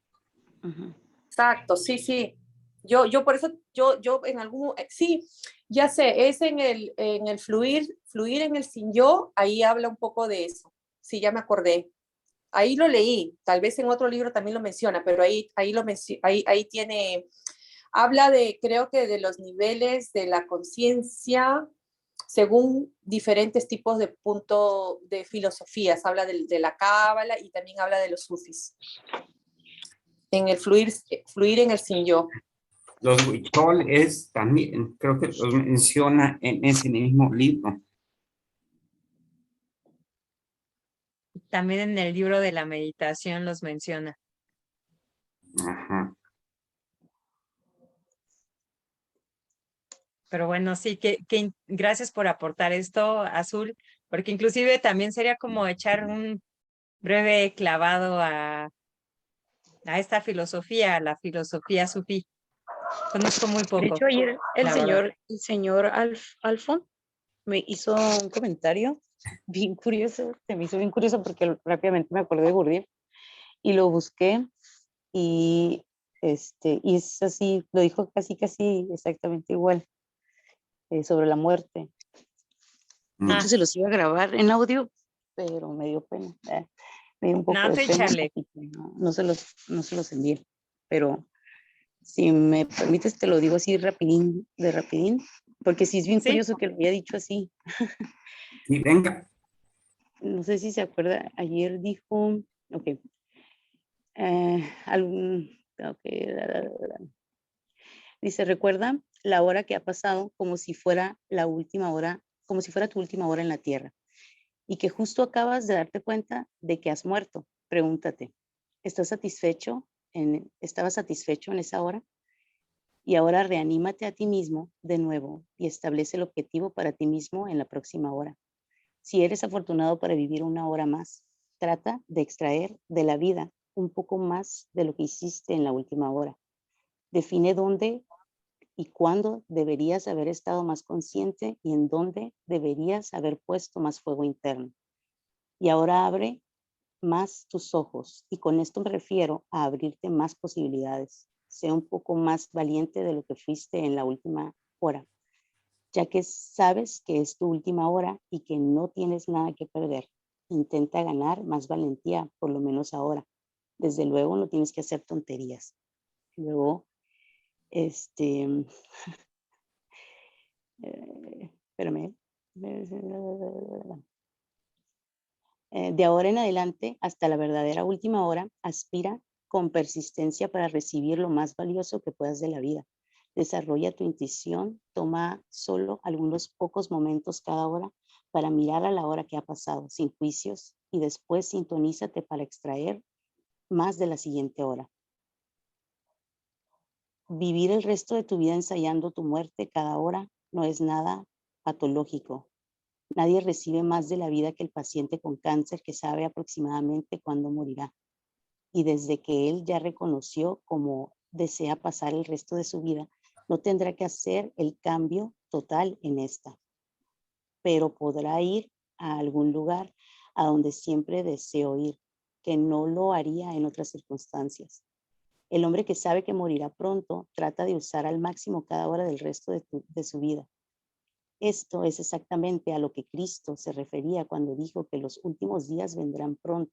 Uh-huh. Exacto, sí, sí. Yo por eso, yo en algún, sí, ya sé, es en el fluir en el sin yo, ahí habla un poco de eso. Sí, ya me acordé. Ahí lo leí, tal vez en otro libro también lo menciona, pero ahí tiene, habla creo que de los niveles de la conciencia según diferentes tipos de punto de filosofías. Habla de la cábala y también habla de los sufis. En el fluir en el sin yo. Los huichol también, creo que los menciona en ese mismo libro. También en el libro de la meditación los menciona. Ajá. Pero bueno, sí, gracias por aportar esto, Azul, porque inclusive también sería como echar un breve clavado a esta filosofía, a la filosofía sufí. Conozco muy De poco, hecho, ayer la verdad. el señor Alfon me hizo un comentario bien curioso, se me hizo bien curioso porque rápidamente me acordé de Gurdjieff y lo busqué y, y es así, lo dijo casi exactamente igual, sobre la muerte. De hecho, se los iba a grabar en audio, pero me dio pena, me dio un poco No, de tú pena, échale. así que no se los envié, pero si me permites te lo digo así rapidín, de rapidín, porque sí es bien Sí, curioso que lo había dicho así. Y venga. No sé si se acuerda, ayer dijo, ok, dice, recuerda la hora que ha pasado como si fuera la última hora, como si fuera tu última hora en la tierra, y que justo acabas de darte cuenta de que has muerto. Pregúntate, ¿estabas satisfecho en esa hora? Y ahora reanímate a ti mismo de nuevo y establece el objetivo para ti mismo en la próxima hora. Si eres afortunado para vivir una hora más, trata de extraer de la vida un poco más de lo que hiciste en la última hora. Define dónde y cuándo deberías haber estado más consciente y en dónde deberías haber puesto más fuego interno. Y ahora abre más tus ojos, y con esto me refiero a abrirte más posibilidades. Sea un poco más valiente de lo que fuiste en la última hora, ya que sabes que es tu última hora y que no tienes nada que perder. Intenta ganar más valentía, por lo menos ahora. Desde luego no tienes que hacer tonterías. Luego, espérame. De ahora en adelante, hasta la verdadera última hora, aspira con persistencia para recibir lo más valioso que puedas de la vida. Desarrolla tu intuición, toma solo algunos pocos momentos cada hora para mirar a la hora que ha pasado, sin juicios, y después sintonízate para extraer más de la siguiente hora. Vivir el resto de tu vida ensayando tu muerte cada hora no es nada patológico. Nadie recibe más de la vida que el paciente con cáncer, que sabe aproximadamente cuándo morirá. Y desde que él ya reconoció cómo desea pasar el resto de su vida, no tendrá que hacer el cambio total en esta, pero podrá ir a algún lugar a donde siempre deseó ir, que no lo haría en otras circunstancias. El hombre que sabe que morirá pronto trata de usar al máximo cada hora del resto de su vida. Esto es exactamente a lo que Cristo se refería cuando dijo que los últimos días vendrán pronto,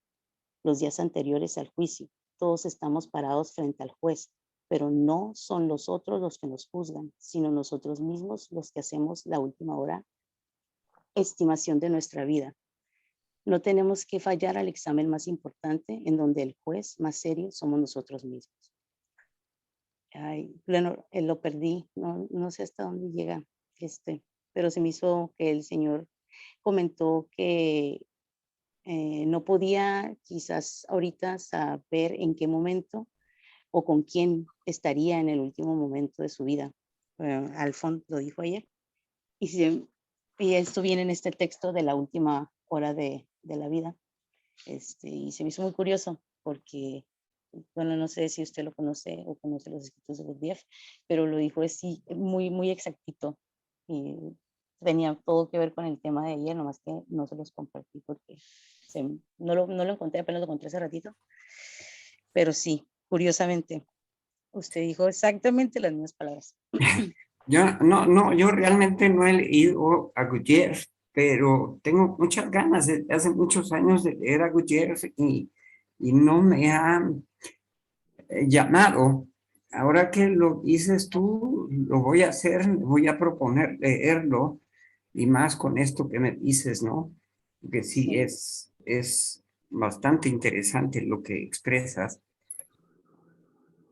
los días anteriores al juicio. Todos estamos parados frente al juez, pero no son los otros los que nos juzgan, sino nosotros mismos los que hacemos la última hora estimación de nuestra vida. No tenemos que fallar al examen más importante, en donde el juez más serio somos nosotros mismos. Ay, bueno, lo perdí, no sé hasta dónde llega pero se me hizo que el Señor comentó que no podía quizás ahorita saber en qué momento o con quién estaría en el último momento de su vida. Alfon lo dijo ayer. Y esto viene en este texto de la última hora de la vida. Y se me hizo muy curioso porque, bueno, no sé si usted lo conoce o conoce los escritos de Gurdjieff, pero lo dijo así muy exactito. Y tenía todo que ver con el tema de ayer, nomás que no se los compartí porque no lo encontré, apenas lo encontré hace ratito. Pero sí, curiosamente, usted dijo exactamente las mismas palabras. Yo realmente no he leído a Gurdjieff, pero tengo muchas ganas desde hace muchos años de leer a Gurdjieff y no me ha llamado. Ahora que lo dices tú, lo voy a hacer, voy a proponer leerlo y más con esto que me dices, ¿no? Que sí, es bastante interesante lo que expresas.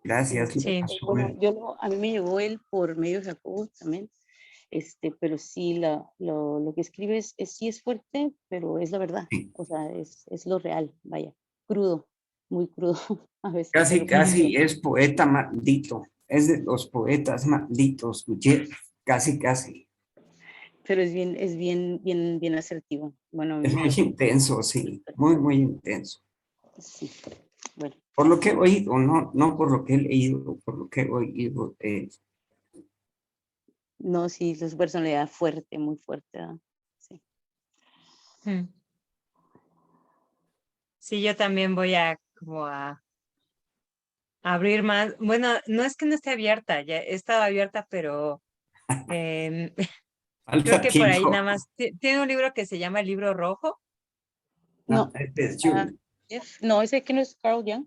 Gracias. Sí. Bueno, a mí me llegó él por medio de Jacobo también, Pero sí, lo que escribe sí es fuerte, pero es la verdad, Sí. o sea, es lo real, vaya, crudo, muy crudo a veces, Casi, pero casi funciona. es poeta maldito. Es de los poetas malditos, Gurdjieff. Casi, casi. Pero bien asertivo. Bueno, a mí Es muy me intenso, sí. Muy, muy intenso. sí, bueno, Por lo que he oído, no por lo que he leído, por lo que he oído. no, sí, es su personalidad fuerte, muy fuerte, ¿verdad? Sí. Mm. Sí, yo también voy a como a abrir más. Bueno, no es que no esté abierta, ya he estado abierta, pero em, creo Falta que por ahí tiempo. nada más. Tiene un libro que se llama El Libro Rojo. No, No, este es ah, Jung. no, ese que no es Carl Jung.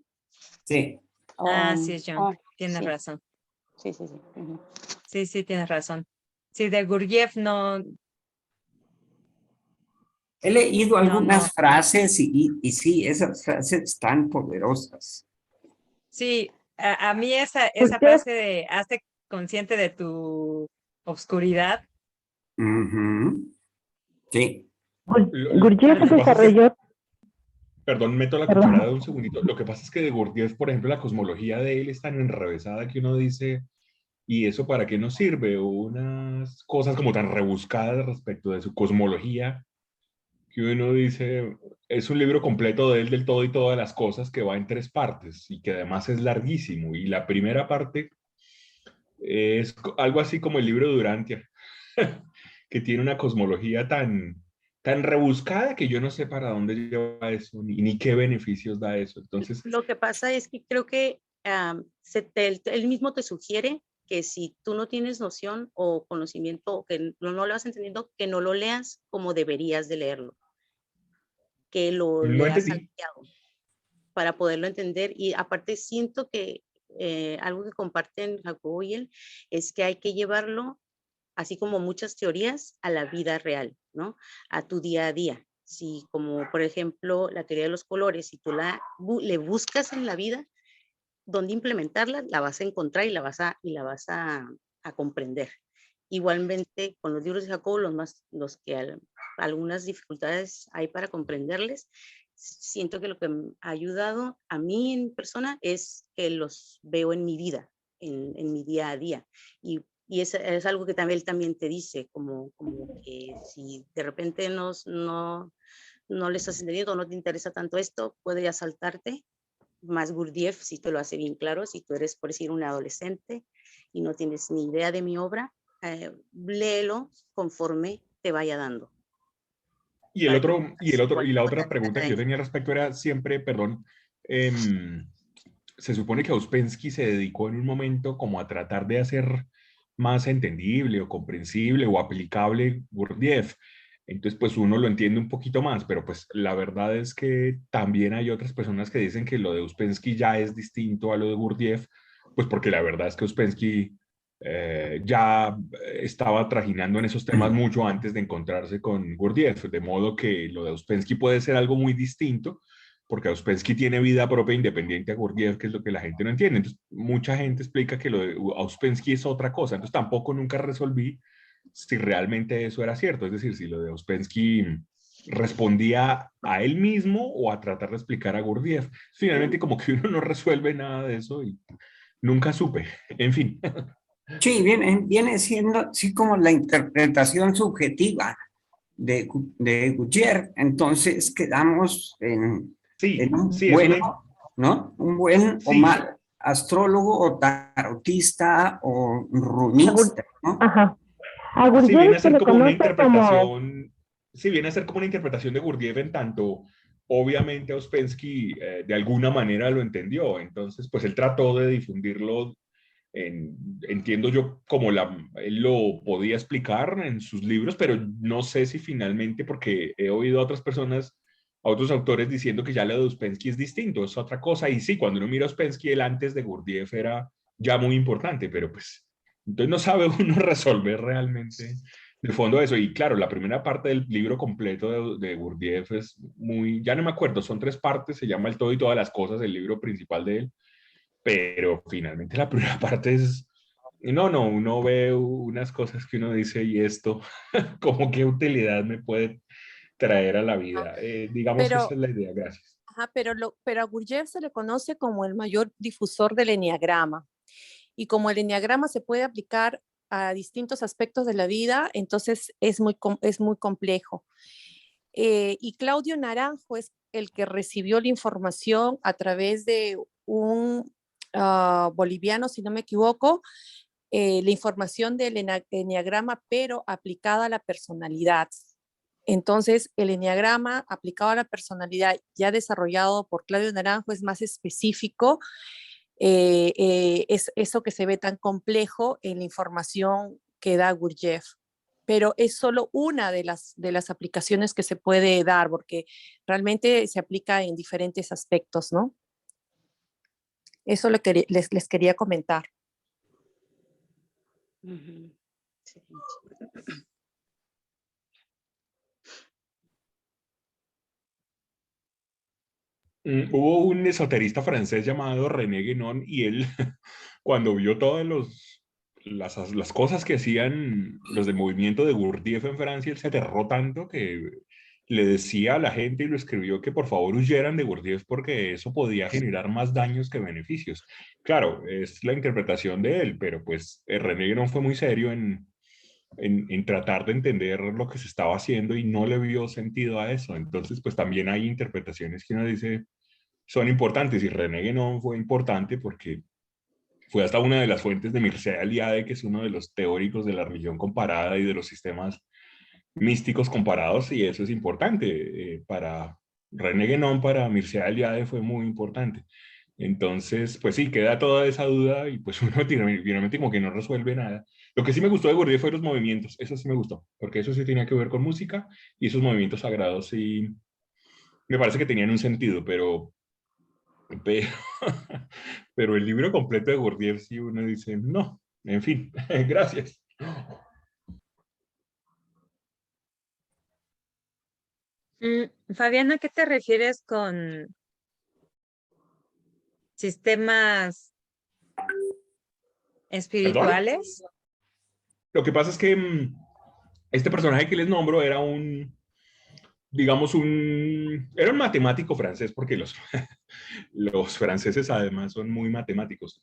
Sí. Ah, sí, es Jung. Tienes Sí, razón. sí, sí, sí. Ujú. Sí, sí, tienes razón. Sí, de Gurdjieff no, He leído no. algunas frases y sí, esas frases están poderosas. Sí, a mí esa Gurdjieff, frase de hazte consciente de tu obscuridad. Ujú. Sí. Gurdjieff Lo que pasa es que, desarrolló, perdón, meto la perdón, cucharada un segundito. Lo que pasa es que de Gurdjieff, por ejemplo, la cosmología de él es tan enrevesada que uno dice, ¿y eso para qué nos sirve? Unas cosas como tan rebuscadas respecto de su cosmología que uno dice, es un libro completo de él del todo y todas las cosas que va en 3 partes y que además es larguísimo. Y la primera parte es algo así como el libro de Durantia, que tiene una cosmología tan rebuscada que yo no sé para dónde lleva eso, ni qué beneficios da eso. Entonces, Lo que pasa es que creo que él mismo te sugiere que si tú no tienes noción o conocimiento o que no lo vas entendiendo, que no lo leas como deberías de leerlo, que lo no leas entendí. salteado para poderlo entender. Y aparte siento que algo que comparten Jacobo y él es que hay que llevarlo, así como muchas teorías, a la vida real, ¿no? A tu día a día. Si como por ejemplo la teoría de los colores, si tú le buscas en la vida, dónde implementarla, la vas a encontrar y la vas a comprender. Igualmente, con los libros de Jacobo, los que algunas dificultades hay para comprenderles, siento que lo que me ha ayudado a mí en persona es que los veo en mi vida, en mi día a día. Y es algo que también él también te dice, como que si de repente no le estás entendiendo o no te interesa tanto esto, puedes saltarte más Gurdjieff, si te lo hace bien claro, si tú eres, por decir, un adolescente y no tienes ni idea de mi obra, léelo conforme te vaya dando. Y el Para que otro, y el otro, y la puedas otra pregunta que yo tenía al respecto era siempre, perdón, se supone que Ouspensky se dedicó en un momento como a tratar de hacer más entendible o comprensible o aplicable Gurdjieff. Entonces, pues uno lo entiende un poquito más, pero pues la verdad es que también hay otras personas que dicen que lo de Ouspensky ya es distinto a lo de Gurdjieff, pues porque la verdad es que Ouspensky ya estaba trajinando en esos temas mucho antes de encontrarse con Gurdjieff, de modo que lo de Ouspensky puede ser algo muy distinto, porque Ouspensky tiene vida propia independiente a Gurdjieff, que es lo que la gente no entiende. Entonces, mucha gente explica que lo de Ouspensky es otra cosa, entonces tampoco nunca resolví si realmente eso era cierto, es decir, si lo de Ouspensky respondía a él mismo o a tratar de explicar a Gurdjieff. Finalmente, como que uno no resuelve nada de eso y nunca supe. En fin. Sí, viene siendo así como la interpretación subjetiva de Gurdjieff. Entonces quedamos en Sí, un sí, es bueno, una... ¿no? Un buen o Sí, mal astrólogo o tarotista o a runista, ¿no? ajá, a sí viene Gurdjieff a se ser le como una conoce como, interpretación, sí viene a ser como una interpretación de Gurdjieff en tanto, obviamente Ouspensky de alguna manera lo entendió, entonces pues él trató de difundirlo, entiendo yo como él lo podía explicar en sus libros, pero no sé si finalmente, porque he oído a otras personas, a otros autores diciendo que ya lo de Ouspensky es distinto, es otra cosa, y sí, cuando uno mira a Ouspensky, él antes de Gurdjieff era ya muy importante, pero pues entonces no sabe uno resolver realmente de fondo eso. Y claro, la primera parte del libro completo de Gurdjieff es muy, ya no me acuerdo, son 3 partes, se llama El todo y todas las cosas, el libro principal de él, pero finalmente la primera parte es No, uno ve unas cosas que uno dice, y esto, como qué utilidad me puede traer a la vida. Digamos que esa Pero, es la idea, gracias. ajá, pero a Gurdjieff se le conoce como el mayor difusor del eneagrama. Y como el eneagrama se puede aplicar a distintos aspectos de la vida, entonces es muy complejo. Y Claudio Naranjo es el que recibió la información a través de un boliviano, si no me equivoco, la información del eneagrama, pero aplicada a la personalidad. Entonces, el eneagrama aplicado a la personalidad, ya desarrollado por Claudio Naranjo, es más específico. Es eso que se ve tan complejo en la información que da Gurdjieff. Pero es solo una de las aplicaciones que se puede dar, porque realmente se aplica en diferentes aspectos, ¿no? Eso lo que les quería comentar. Ujú. Excelente. Hubo un esoterista francés llamado René Guénon y él, cuando vio todas las cosas que hacían los del movimiento de Gurdjieff en Francia, él se aterró tanto que le decía a la gente y lo escribió que por favor huyeran de Gurdjieff porque eso podía generar más daños que beneficios. Claro, es la interpretación de él, pero pues René Guénon fue muy serio en tratar de entender lo que se estaba haciendo y no le vio sentido a eso. Entonces, pues también hay interpretaciones que uno dice son importantes y René Guénon fue importante porque fue hasta una de las fuentes de Mircea Eliade, que es uno de los teóricos de la religión comparada y de los sistemas místicos comparados, y eso es importante. Para René Guénon, para Mircea Eliade fue muy importante. Entonces, pues sí, queda toda esa duda y pues uno finalmente como que no resuelve nada. Lo que sí me gustó de Gurdjieff fue los movimientos, eso sí me gustó, porque eso sí tenía que ver con música y esos movimientos sagrados sí me parece que tenían un sentido, pero, pero el libro completo de Gurdjieff sí uno dice, no, en fin, gracias. Fabiana, ¿qué te refieres con sistemas ¿Perdón? espirituales? Lo que pasa es que este personaje que les nombro era digamos, era un matemático francés, porque los franceses además son muy matemáticos.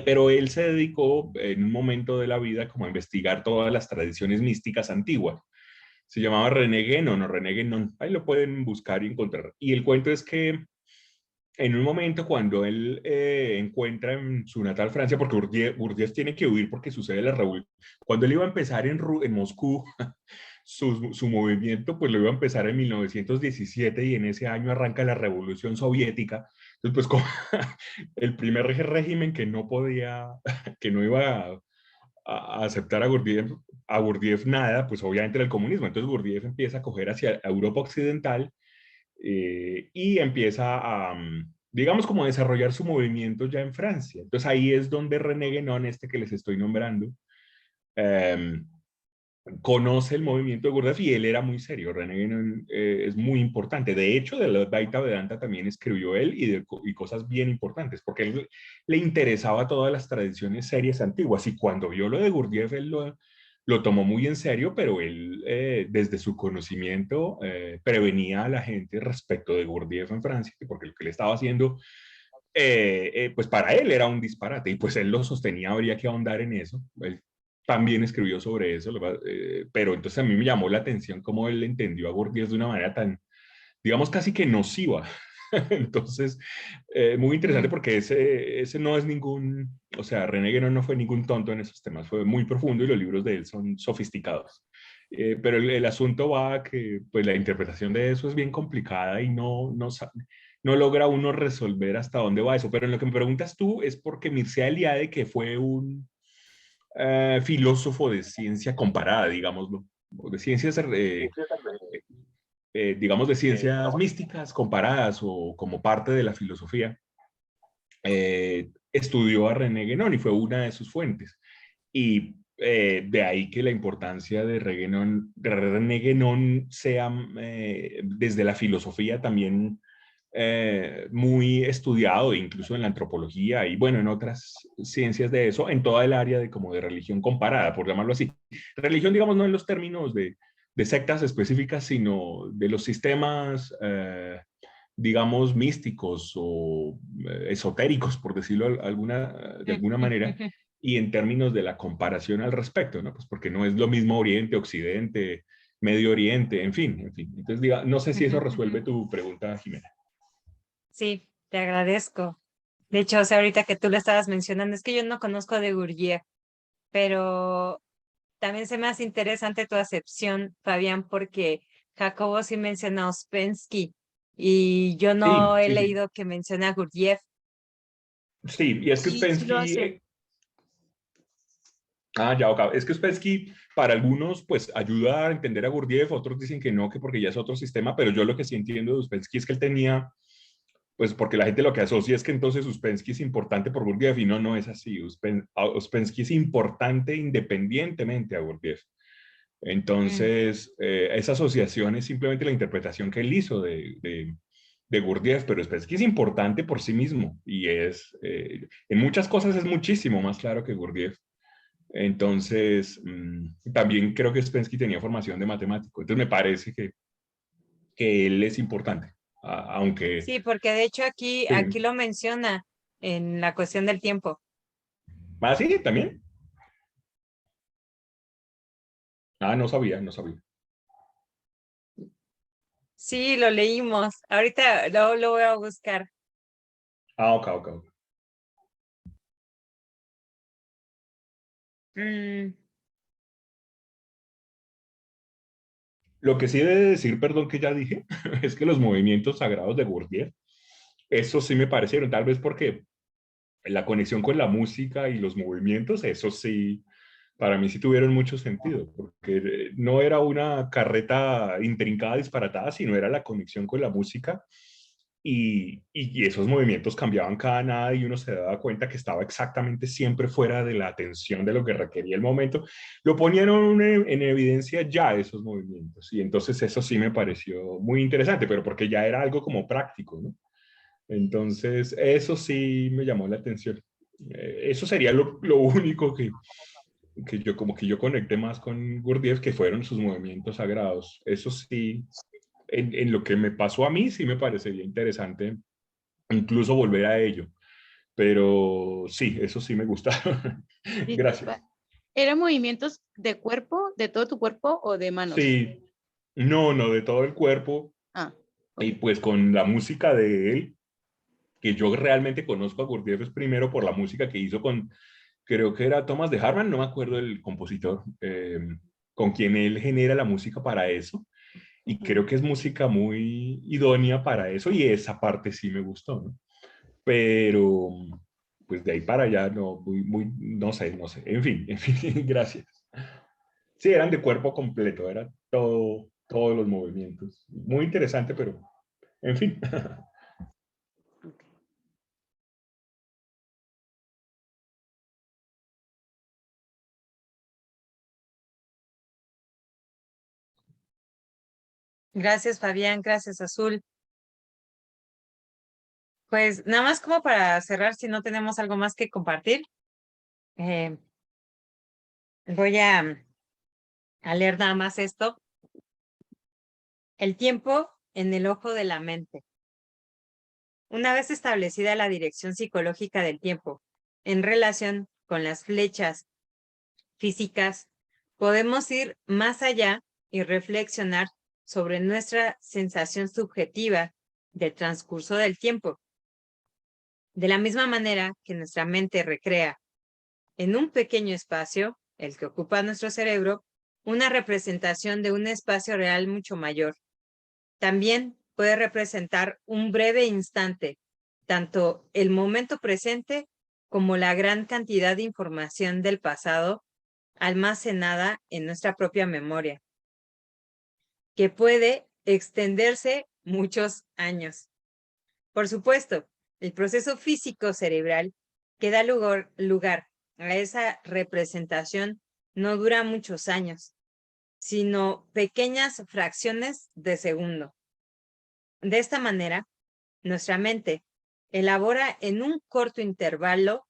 Pero él se dedicó en un momento de la vida como a investigar todas las tradiciones místicas antiguas. Se llamaba René Guénon o René Guénon. Ahí lo pueden buscar y encontrar. Y el cuento es que en un momento cuando él encuentra en su natal Francia, porque Gurdjieff tiene que huir porque sucede la revolución, cuando él iba a empezar en Moscú, su movimiento, pues lo iba a empezar en 1917 y en ese año arranca la revolución soviética. Entonces, pues como el primer régimen que no podía, que no iba a aceptar a Gurdjieff nada, pues obviamente era el comunismo. Entonces Gurdjieff empieza a coger hacia Europa Occidental y empieza digamos, como a desarrollar su movimiento ya en Francia. Entonces ahí es donde René Guénon, este que les estoy nombrando, eh, conoce el movimiento de Gurdjieff y él era muy serio. René Guénon es muy importante. De hecho, de la Advaita Vedanta también escribió él y cosas bien importantes, porque él le interesaba todas las tradiciones serias antiguas y cuando vio lo de Gurdjieff, él lo tomó muy en serio, pero él desde su conocimiento prevenía a la gente respecto de Gurdjieff en Francia, porque lo que le estaba haciendo, pues para él era un disparate y pues él lo sostenía, habría que ahondar en eso. Él también escribió sobre eso, pero entonces a mí me llamó la atención cómo él entendió a Gurdjieff de una manera tan, digamos, casi que nociva. Entonces, muy interesante Mm, porque ese no es ningún, o sea, René Guénon no fue ningún tonto en esos temas, fue muy profundo y los libros de él son sofisticados. Pero el asunto va a que pues, la interpretación de eso es bien complicada y no logra uno resolver hasta dónde va eso. Pero en lo que me preguntas tú es porque Mircea Eliade, que fue un filósofo de ciencia comparada, digámoslo, o de ciencias digamos, de ciencias místicas comparadas o como parte de la filosofía, estudió a René Guénon y fue una de sus fuentes. Y de ahí que la importancia de René Guénon sea desde la filosofía también muy estudiado, incluso en la antropología y bueno, en otras ciencias de eso, en toda el área de como de religión comparada, por llamarlo así. Religión, digamos, no en los términos de sectas específicas, sino de los sistemas, digamos, místicos o esotéricos, por decirlo de alguna manera, y en términos de la comparación al respecto, ¿no? Pues porque no es lo mismo Oriente, Occidente, Medio Oriente, en fin, en fin. Entonces, diga, no sé si eso resuelve tu pregunta, Jimena. Sí, te agradezco. De hecho, o sea, ahorita que tú lo estabas mencionando, es que yo no conozco de Gurdjieff, pero también se me hace interesante tu acepción, Fabián, porque Jacobo sí menciona a Ouspensky y yo no Sí, he sí, sí. leído que mencione a Gurdjieff. Sí, y es que Sí, sí lo Ouspensky, hace. ya, ok. Es que Ouspensky para algunos pues ayuda a entender a Gurdjieff, otros dicen que no, que porque ya es otro sistema, pero yo lo que sí entiendo de Ouspensky es que él tenía, pues porque la gente lo que asocia es que entonces Ouspensky es importante por Gurdjieff y no, no es así. Ouspensky es importante independientemente a Gurdjieff. Entonces, esa asociación es simplemente la interpretación que él hizo de Gurdjieff, pero Ouspensky es importante por sí mismo y es, en muchas cosas es muchísimo más claro que Gurdjieff. Entonces, también creo que Ouspensky tenía formación de matemático, entonces me parece que él es importante, aunque... Sí, porque de hecho aquí Sí. lo menciona en la cuestión del tiempo. Ah, sí, también. Ah, no sabía, no sabía. Sí, lo leímos. Ahorita lo voy a buscar. Ah, ok, ok, ok. Mm, Lo que sí he de decir, perdón que ya dije, es que los movimientos sagrados de Gurdjieff, eso sí me parecieron, tal vez porque la conexión con la música y los movimientos, eso sí, para mí sí tuvieron mucho sentido, porque no era una carreta intrincada, disparatada, sino era la conexión con la música y esos movimientos cambiaban cada nada y uno se daba cuenta que estaba exactamente siempre fuera de la atención de lo que requería el momento. Lo ponían en evidencia ya esos movimientos y entonces eso sí me pareció muy interesante, pero porque ya era algo como práctico, ¿no? Entonces eso sí me llamó la atención. Eso sería lo único que yo conecté más con Gurdjieff, que fueron sus movimientos sagrados. Eso sí, en lo que me pasó a mí, sí me parecería interesante incluso volver a ello. Pero sí, eso sí me gusta. Disculpa, Gracias. ¿eran movimientos de cuerpo, de todo tu cuerpo o de manos? Sí, no, no, de todo el cuerpo. Ah, Y ok. pues con la música de él, que yo realmente conozco a Gurdjieff es primero por la música que hizo con, creo que era Thomas de Harman, no me acuerdo el compositor, con quien él genera la música para eso. Y Ujú. creo que es música muy idónea para eso y esa parte sí me gustó, ¿no? Pero pues de ahí para allá no, no sé, no sé. En fin, gracias. Sí, eran de cuerpo completo, era todo, todos los movimientos. Muy interesante, pero en fin. Ok. gracias, Fabián. Gracias, Azul. Pues nada más como para cerrar, si no tenemos algo más que compartir, eh, voy a leer nada más esto. El tiempo en el ojo de la mente. Una vez establecida la dirección psicológica del tiempo en relación con las flechas físicas, podemos ir más allá y reflexionar sobre nuestra sensación subjetiva del transcurso del tiempo. De la misma manera que nuestra mente recrea en un pequeño espacio, el que ocupa nuestro cerebro, una representación de un espacio real mucho mayor. También puede representar un breve instante, tanto el momento presente como la gran cantidad de información del pasado almacenada en nuestra propia memoria, que puede extenderse muchos años. Por supuesto, el proceso físico cerebral que da lugar a esa representación no dura muchos años, sino pequeñas fracciones de segundo. De esta manera, nuestra mente elabora en un corto intervalo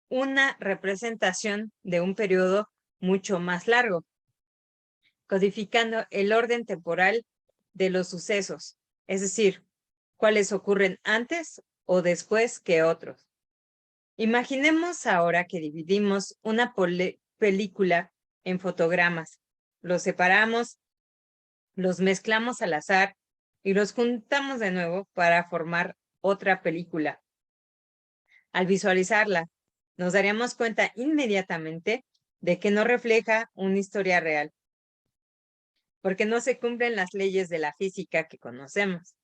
una representación de un periodo mucho más largo, codificando el orden temporal de los sucesos, es decir, cuáles ocurren antes o después que otros. Imaginemos ahora que dividimos una película en fotogramas, los separamos, los mezclamos al azar y los juntamos de nuevo para formar otra película. Al visualizarla, nos daríamos cuenta inmediatamente de que no refleja una historia real, porque no se cumplen las leyes de la física que conocemos.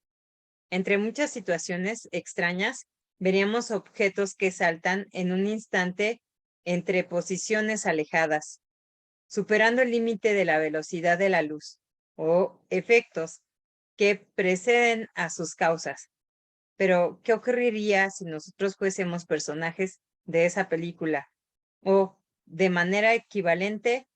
Entre muchas situaciones extrañas, veríamos objetos que saltan en un instante entre posiciones alejadas, superando el límite de la velocidad de la luz, o efectos que preceden a sus causas. Pero, ¿qué ocurriría si nosotros fuésemos personajes de esa película? O, de manera equivalente,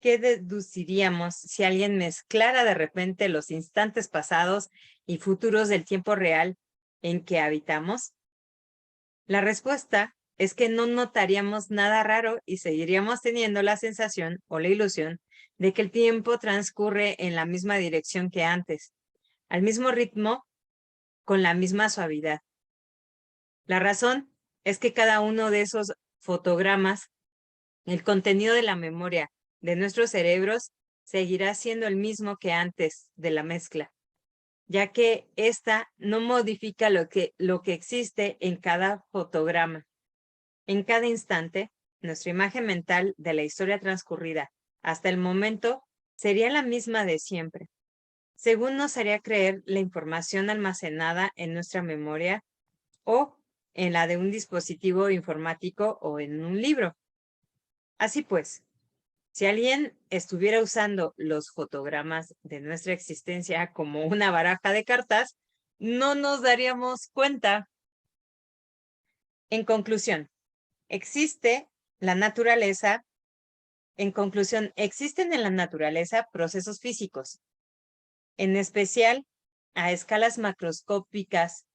¿qué deduciríamos si alguien mezclara de repente los instantes pasados y futuros del tiempo real en que habitamos? La respuesta es que no notaríamos nada raro y seguiríamos teniendo la sensación o la ilusión de que el tiempo transcurre en la misma dirección que antes, al mismo ritmo, con la misma suavidad. La razón es que cada uno de esos fotogramas, el contenido de la memoria de nuestros cerebros, seguirá siendo el mismo que antes de la mezcla, ya que ésta no modifica lo que existe en cada fotograma. En cada instante, nuestra imagen mental de la historia transcurrida hasta el momento sería la misma de siempre, según nos haría creer la información almacenada en nuestra memoria o en la de un dispositivo informático o en un libro. Así pues, si alguien estuviera usando los fotogramas de nuestra existencia como una baraja de cartas, no nos daríamos cuenta. En conclusión, existen en la naturaleza procesos físicos, en especial a escalas macroscópicas,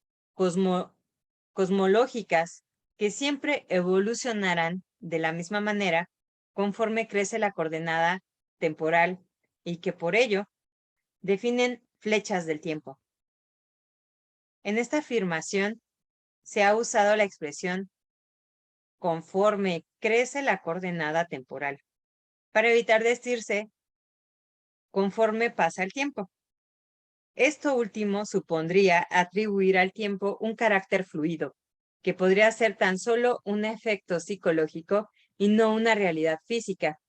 cosmológicas, que siempre evolucionarán de la misma manera conforme crece la coordenada temporal y que por ello definen flechas del tiempo. En esta afirmación se ha usado la expresión conforme crece la coordenada temporal, para evitar decirse conforme pasa el tiempo. Esto último supondría atribuir al tiempo un carácter fluido, que podría ser tan solo un efecto psicológico y no una realidad física.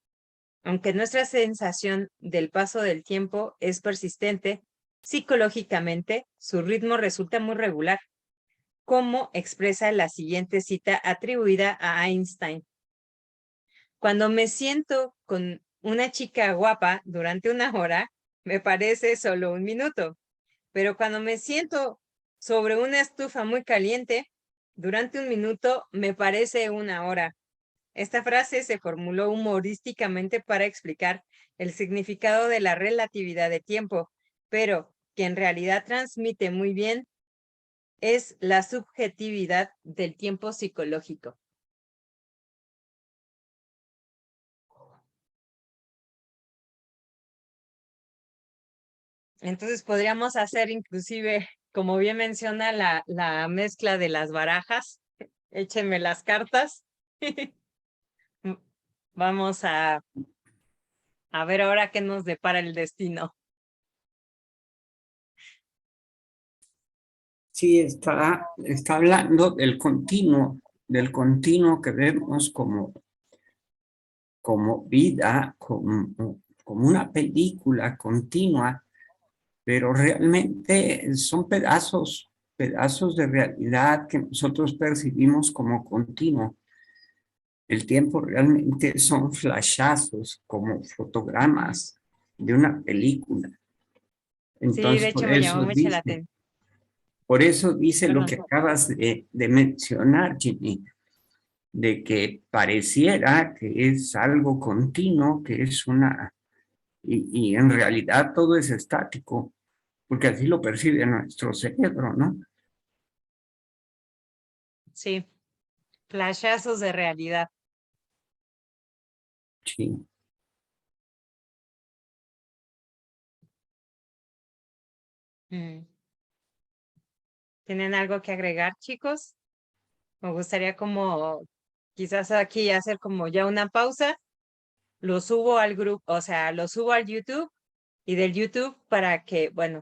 Aunque nuestra sensación del paso del tiempo es persistente, psicológicamente su ritmo resulta muy regular, como expresa la siguiente cita atribuida a Einstein. Cuando me siento con una chica guapa durante una hora, me parece solo un minuto, pero cuando me siento sobre una estufa muy caliente, durante un minuto me parece una hora. Esta frase se formuló humorísticamente para explicar el significado de la relatividad de tiempo, pero que en realidad transmite muy bien es la subjetividad del tiempo psicológico. Entonces podríamos hacer inclusive, como bien menciona, la mezcla de las barajas. Échenme las cartas. Vamos a ver ahora qué nos depara el destino. Sí, está hablando del continuo que vemos como vida, como una película continua, pero realmente son pedazos de realidad que nosotros percibimos como continuo. El tiempo realmente son flashazos, como fotogramas de una película. Entonces, Sí, de hecho me llamó mucho la atención. por eso dice lo que acabas de mencionar, Jimmy, de que pareciera que es algo continuo, que es y en realidad todo es estático, porque así lo percibe nuestro cerebro, ¿no? Sí, flashazos de realidad. Sí. Mm. ¿Tienen algo que agregar, chicos? Me gustaría como quizás aquí hacer como ya una pausa, lo subo al grupo, o sea, lo subo al YouTube y del YouTube para que, bueno,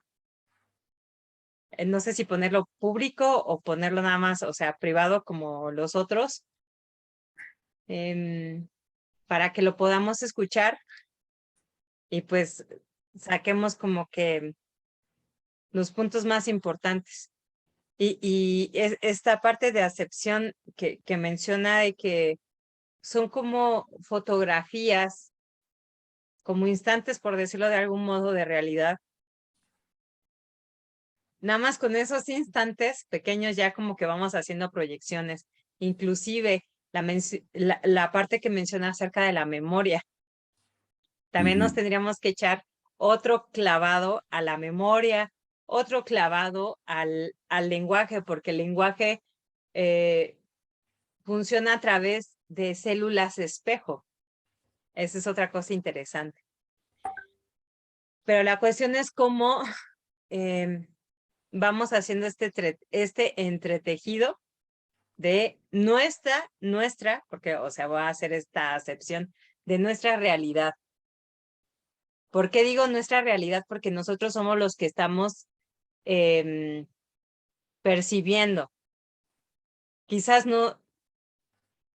no sé si ponerlo público o ponerlo nada más, o sea, privado como los otros, para que lo podamos escuchar y pues saquemos como que los puntos más importantes. Y esta parte de acepción que menciona de que son como fotografías, como instantes, por decirlo de algún modo, de realidad. Nada más con esos instantes pequeños ya como que vamos haciendo proyecciones. Inclusive la parte que menciona acerca de la memoria. También nos tendríamos que echar otro clavado a la memoria, otro clavado al lenguaje, porque el lenguaje funciona a través de células espejo. Esa es otra cosa interesante. Pero la cuestión es cómo vamos haciendo este entretejido de nuestra, porque, o sea, voy a hacer esta acepción de nuestra realidad. ¿Por qué digo nuestra realidad? Porque nosotros somos los que estamos percibiendo. Quizás no,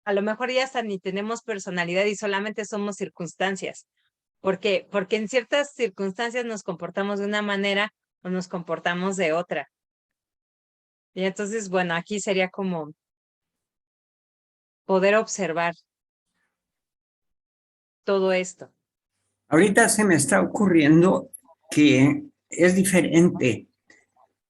a lo mejor ya hasta ni tenemos personalidad y solamente somos circunstancias. Porque en ciertas circunstancias nos comportamos de una manera o nos comportamos de otra. Y entonces, bueno, aquí sería como poder observar todo esto. Ahorita se me está ocurriendo que es diferente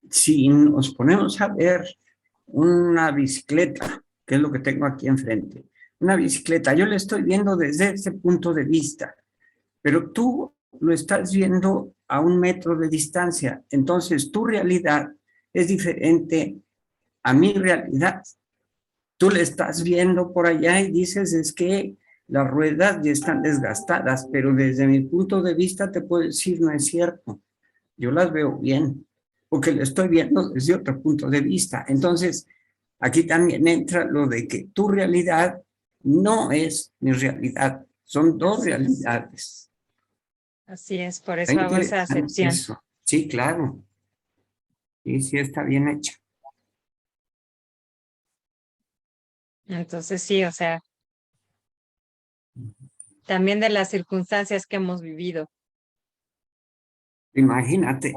si nos ponemos a ver una bicicleta, que es lo que tengo aquí enfrente. Una bicicleta, yo la estoy viendo desde ese punto de vista, pero tú lo estás viendo a 1 metro de distancia. Entonces, tu realidad es diferente a mi realidad. Tú le estás viendo por allá y dices, es que las ruedas ya están desgastadas, pero desde mi punto de vista te puedo decir, no es cierto. Yo las veo bien, porque le estoy viendo desde otro punto de vista. Entonces, aquí también entra lo de que tu realidad no es mi realidad, son dos realidades. Así es, por Está eso hago esa interesante acepción. eso. Sí, claro. Y sí está bien hecha. Entonces sí, o sea, también de las circunstancias que hemos vivido. Imagínate,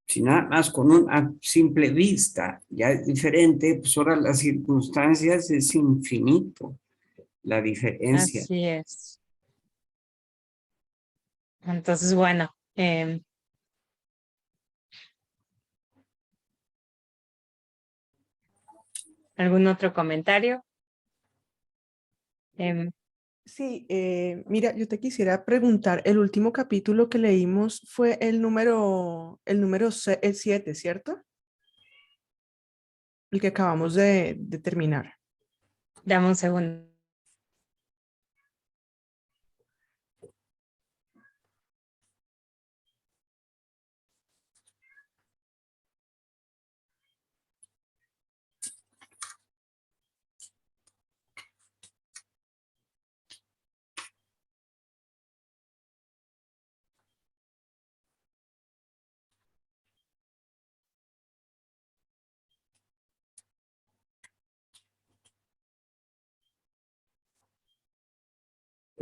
si nada más con una simple vista ya es diferente, pues ahora las circunstancias es infinito la diferencia. Así es. Entonces, bueno, ¿algún otro comentario? Sí, mira, yo te quisiera preguntar, el último capítulo que leímos fue el 7, ¿cierto? El que acabamos de terminar. Dame un segundo.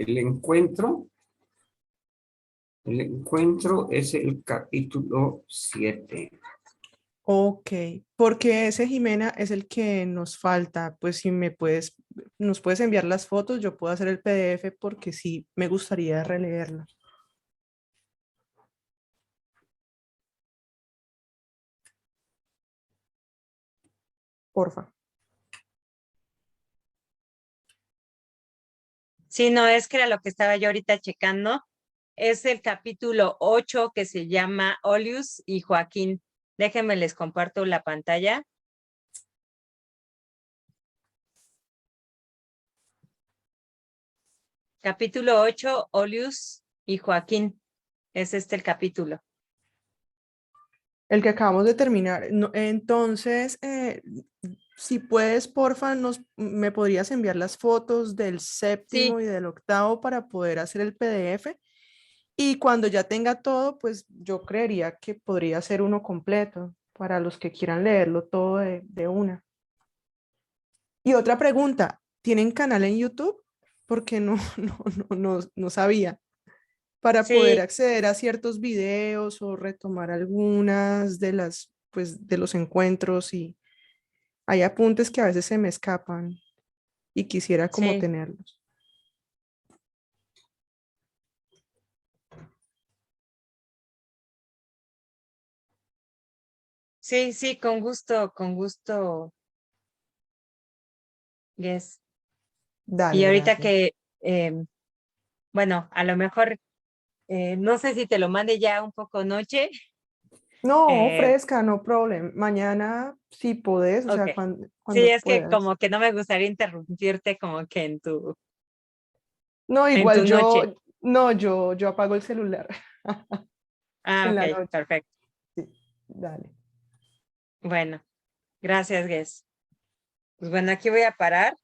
El encuentro es el capítulo 7. Ok, porque ese, Jimena, es el que nos falta. Pues si nos puedes enviar las fotos, yo puedo hacer el PDF porque sí me gustaría releerlo. Porfa. Sí, no, es que era lo que estaba yo ahorita checando. Es el capítulo 8 que se llama Olius y Joaquín. Déjenme les comparto la pantalla. Capítulo 8, Olius y Joaquín. Es este el capítulo. El que acabamos de terminar. Entonces, si puedes, porfa, me podrías enviar las fotos del séptimo Sí, y del octavo para poder hacer el PDF. Y cuando ya tenga todo, pues yo creería que podría ser uno completo para los que quieran leerlo todo de una. Y otra pregunta, ¿tienen canal en YouTube? Porque no sabía. Para poder sí, acceder a ciertos videos o retomar algunas de las, pues, de los encuentros, y hay apuntes que a veces se me escapan y quisiera como sí. tenerlos. Sí, sí, con gusto, con gusto. Yes. Y Dale, ahorita gracias. que, bueno, a lo mejor, no sé si te lo mande ya un poco noche. No, eh, fresca, no problem. Mañana si podés, o ok. sea, Sí, cuando es que puedas. como que no me gustaría interrumpirte como que No, en igual tu noche. yo apago el celular Ah, en la ok, noche. perfecto. Sí, dale. Bueno, gracias, Guess. Pues bueno, aquí voy a parar.